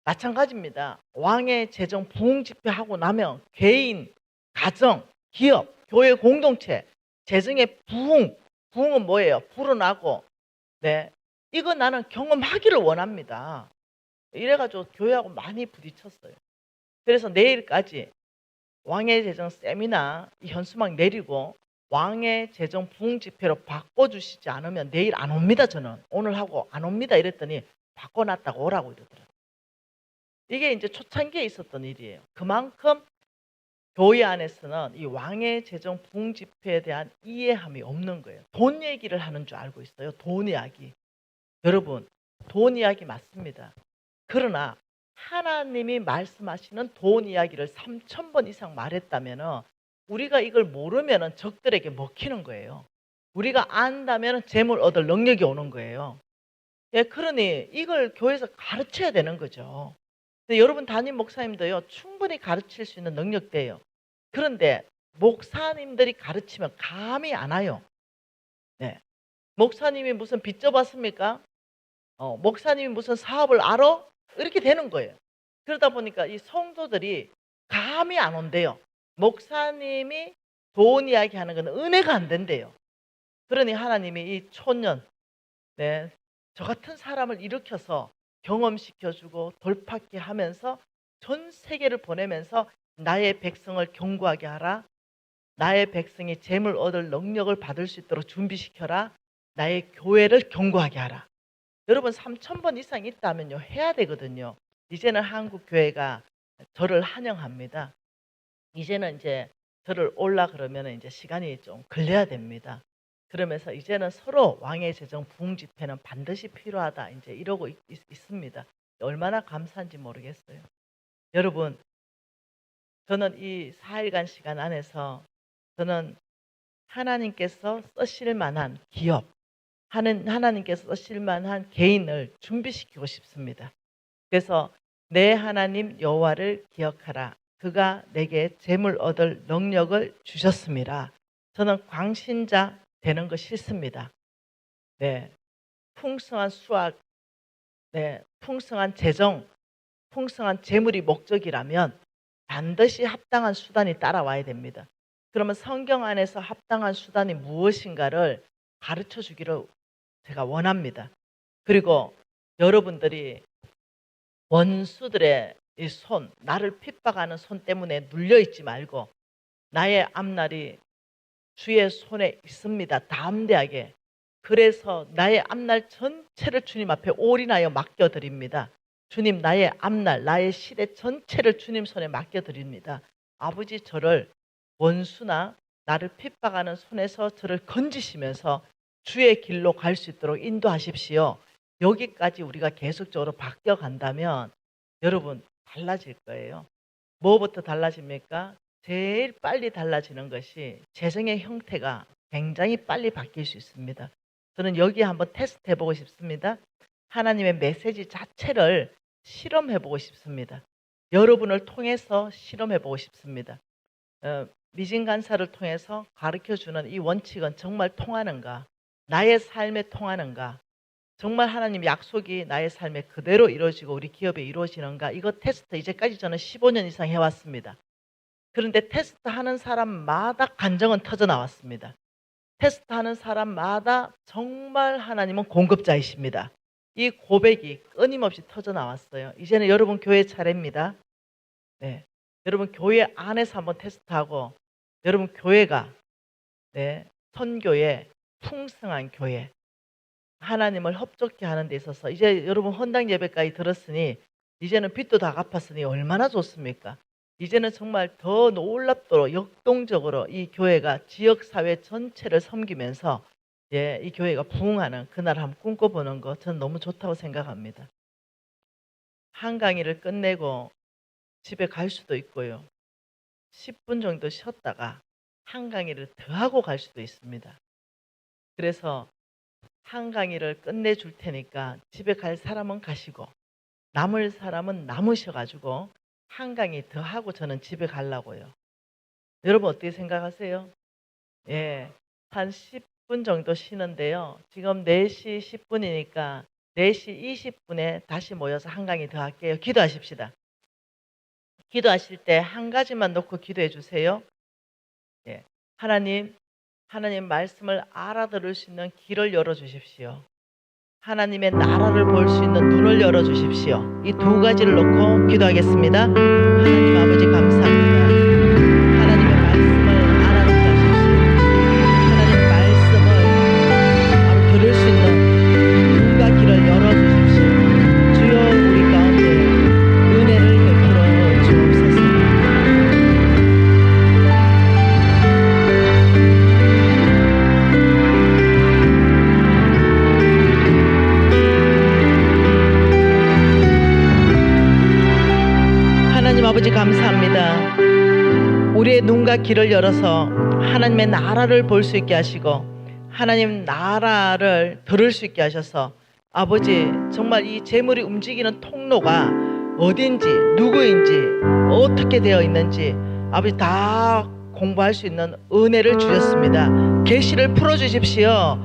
마찬가지입니다. 왕의 재정 부흥 집회하고 나면 개인, 가정, 기업, 교회 공동체 재정의 부흥, 부흥은 뭐예요? 불어나고 네. 이거 나는 경험하기를 원합니다. 이래가지고 교회하고 많이 부딪혔어요. 그래서 내일까지 왕의 재정 세미나 이 현수막 내리고 왕의 재정 부흥 집회로 바꿔주시지 않으면 내일 안 옵니다. 저는 오늘 하고 안 옵니다. 이랬더니 바꿔놨다고 오라고 이러더라고요. 이게 이제 초창기에 있었던 일이에요. 그만큼 교회 안에서는 이 왕의 재정 부흥 집회에 대한 이해함이 없는 거예요. 돈 얘기를 하는 줄 알고 있어요. 돈 이야기. 여러분, 돈 이야기 맞습니다. 그러나 하나님이 말씀하시는 돈 이야기를 3,000번 이상 말했다면 우리가 이걸 모르면 적들에게 먹히는 거예요. 우리가 안다면 재물 얻을 능력이 오는 거예요. 예, 그러니 이걸 교회에서 가르쳐야 되는 거죠. 근데 여러분 담임 목사님도요, 충분히 가르칠 수 있는 능력대요. 그런데 목사님들이 가르치면 감이 안 와요. 네. 목사님이 무슨 빚 져봤습니까? 목사님이 무슨 사업을 알아? 이렇게 되는 거예요. 그러다 보니까 이 성도들이 감이 안 온대요. 목사님이 돈 이야기 하는 건 은혜가 안 된대요. 그러니 하나님이 이 초년, 네, 저 같은 사람을 일으켜서 경험시켜주고 돌파케 하면서 전 세계를 보내면서 나의 백성을 견고하게 하라. 나의 백성이 재물 얻을 능력을 받을 수 있도록 준비시켜라. 나의 교회를 견고하게 하라. 여러분 3,000번 이상 있다면요 해야 되거든요. 이제는 한국 교회가 저를 환영합니다. 이제는 이제 저를 올라 그러면 이제 시간이 좀 걸려야 됩니다. 그러면서 이제는 서로 왕의 재정 부흥 집회는 반드시 필요하다 이제 이러고 있습니다. 얼마나 감사한지 모르겠어요. 여러분, 저는 이 4일간 시간 안에서 저는 하나님께서 쓰실 만한 기업, 하나님께서 쓰실 만한 개인을 준비시키고 싶습니다. 그래서 내 하나님 여호와를 기억하라. 그가 내게 재물 얻을 능력을 주셨습니다. 저는 광신자 되는 거 싫습니다. 네, 풍성한 수확, 네, 풍성한 재정, 풍성한 재물이 목적이라면 반드시 합당한 수단이 따라와야 됩니다. 그러면 성경 안에서 합당한 수단이 무엇인가를 가르쳐 주기를 제가 원합니다. 그리고 여러분들이 원수들의 이 손, 나를 핍박하는 손 때문에 눌려있지 말고 나의 앞날이 주의 손에 있습니다. 담대하게. 그래서 나의 앞날 전체를 주님 앞에 올인하여 맡겨드립니다. 주님, 나의 앞날, 나의 시대 전체를 주님 손에 맡겨드립니다. 아버지, 저를 원수나 나를 핍박하는 손에서 저를 건지시면서 주의 길로 갈 수 있도록 인도하십시오. 여기까지 우리가 계속적으로 바뀌어 간다면 여러분 달라질 거예요. 뭐부터 달라집니까? 제일 빨리 달라지는 것이 재정의 형태가 굉장히 빨리 바뀔 수 있습니다. 저는 여기에 한번 테스트 해보고 싶습니다. 하나님의 메시지 자체를 실험해보고 싶습니다. 여러분을 통해서 실험해보고 싶습니다. 미진 간사를 통해서 가르쳐주는 이 원칙은 정말 통하는가? 나의 삶에 통하는가? 정말 하나님 약속이 나의 삶에 그대로 이루어지고 우리 기업에 이루어지는가? 이거 테스트 이제까지 저는 15년 이상 해왔습니다. 그런데 테스트하는 사람마다 간정은 터져 나왔습니다. 테스트하는 사람마다 정말 하나님은 공급자이십니다. 이 고백이 끊임없이 터져 나왔어요. 이제는 여러분 교회 차례입니다. 네, 여러분 교회 안에서 한번 테스트하고 여러분 교회가 네, 선교의 풍성한 교회, 하나님을 협족케 하는 데 있어서 이제 여러분 헌당 예배까지 들었으니 이제는 빚도 다 갚았으니 얼마나 좋습니까? 이제는 정말 더 놀랍도록 역동적으로 이 교회가 지역사회 전체를 섬기면서 이 교회가 부흥하는 그날 한번 꿈꿔보는 거 저는 너무 좋다고 생각합니다. 한 강의를 끝내고 집에 갈 수도 있고요. 10분 정도 쉬었다가 한 강의를 더 하고 갈 수도 있습니다. 그래서 한 강의를 끝내줄 테니까 집에 갈 사람은 가시고 남을 사람은 남으셔가지고 한 강의 더 하고 저는 집에 가려고요. 여러분 어떻게 생각하세요? 예, 한 10분 정도 쉬는데요. 지금 4시 10분이니까 4시 20분에 다시 모여서 한 강의 더 할게요. 기도하십시다. 기도하실 때 한 가지만 놓고 기도해 주세요. 예, 하나님 말씀을 알아들을 수 있는 길을 열어 주십시오. 하나님의 나라를 볼 수 있는 눈을 열어 주십시오. 이 두 가지를 놓고 기도하겠습니다. 하나님 아버지 감사합니다. 하나님의 말씀을 알아듣게 하십시오. 하나님 말씀을 바로 들을 수 있는 눈과 귀를 열어 주십시오. 주여 우리 가운데 은혜를 베풀어 주옵소서. 하나님 아버지 감사합니다. 우리의 눈과 귀를 열어서 하나님의 나라를 볼 수 있게 하시고 하나님 나라를 들을 수 있게 하셔서 아버지 정말 이 재물이 움직이는 통로가 어딘지 누구인지 어떻게 되어 있는지 아버지 다 공부할 수 있는 은혜를 주셨습니다. 계시를 풀어주십시오.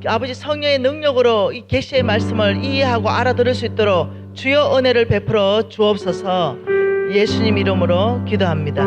아버지 성령의 능력으로 이 계시의 말씀을 이해하고 알아들을 수 있도록 주여 은혜를 베풀어 주옵소서. 예수님 이름으로 기도합니다.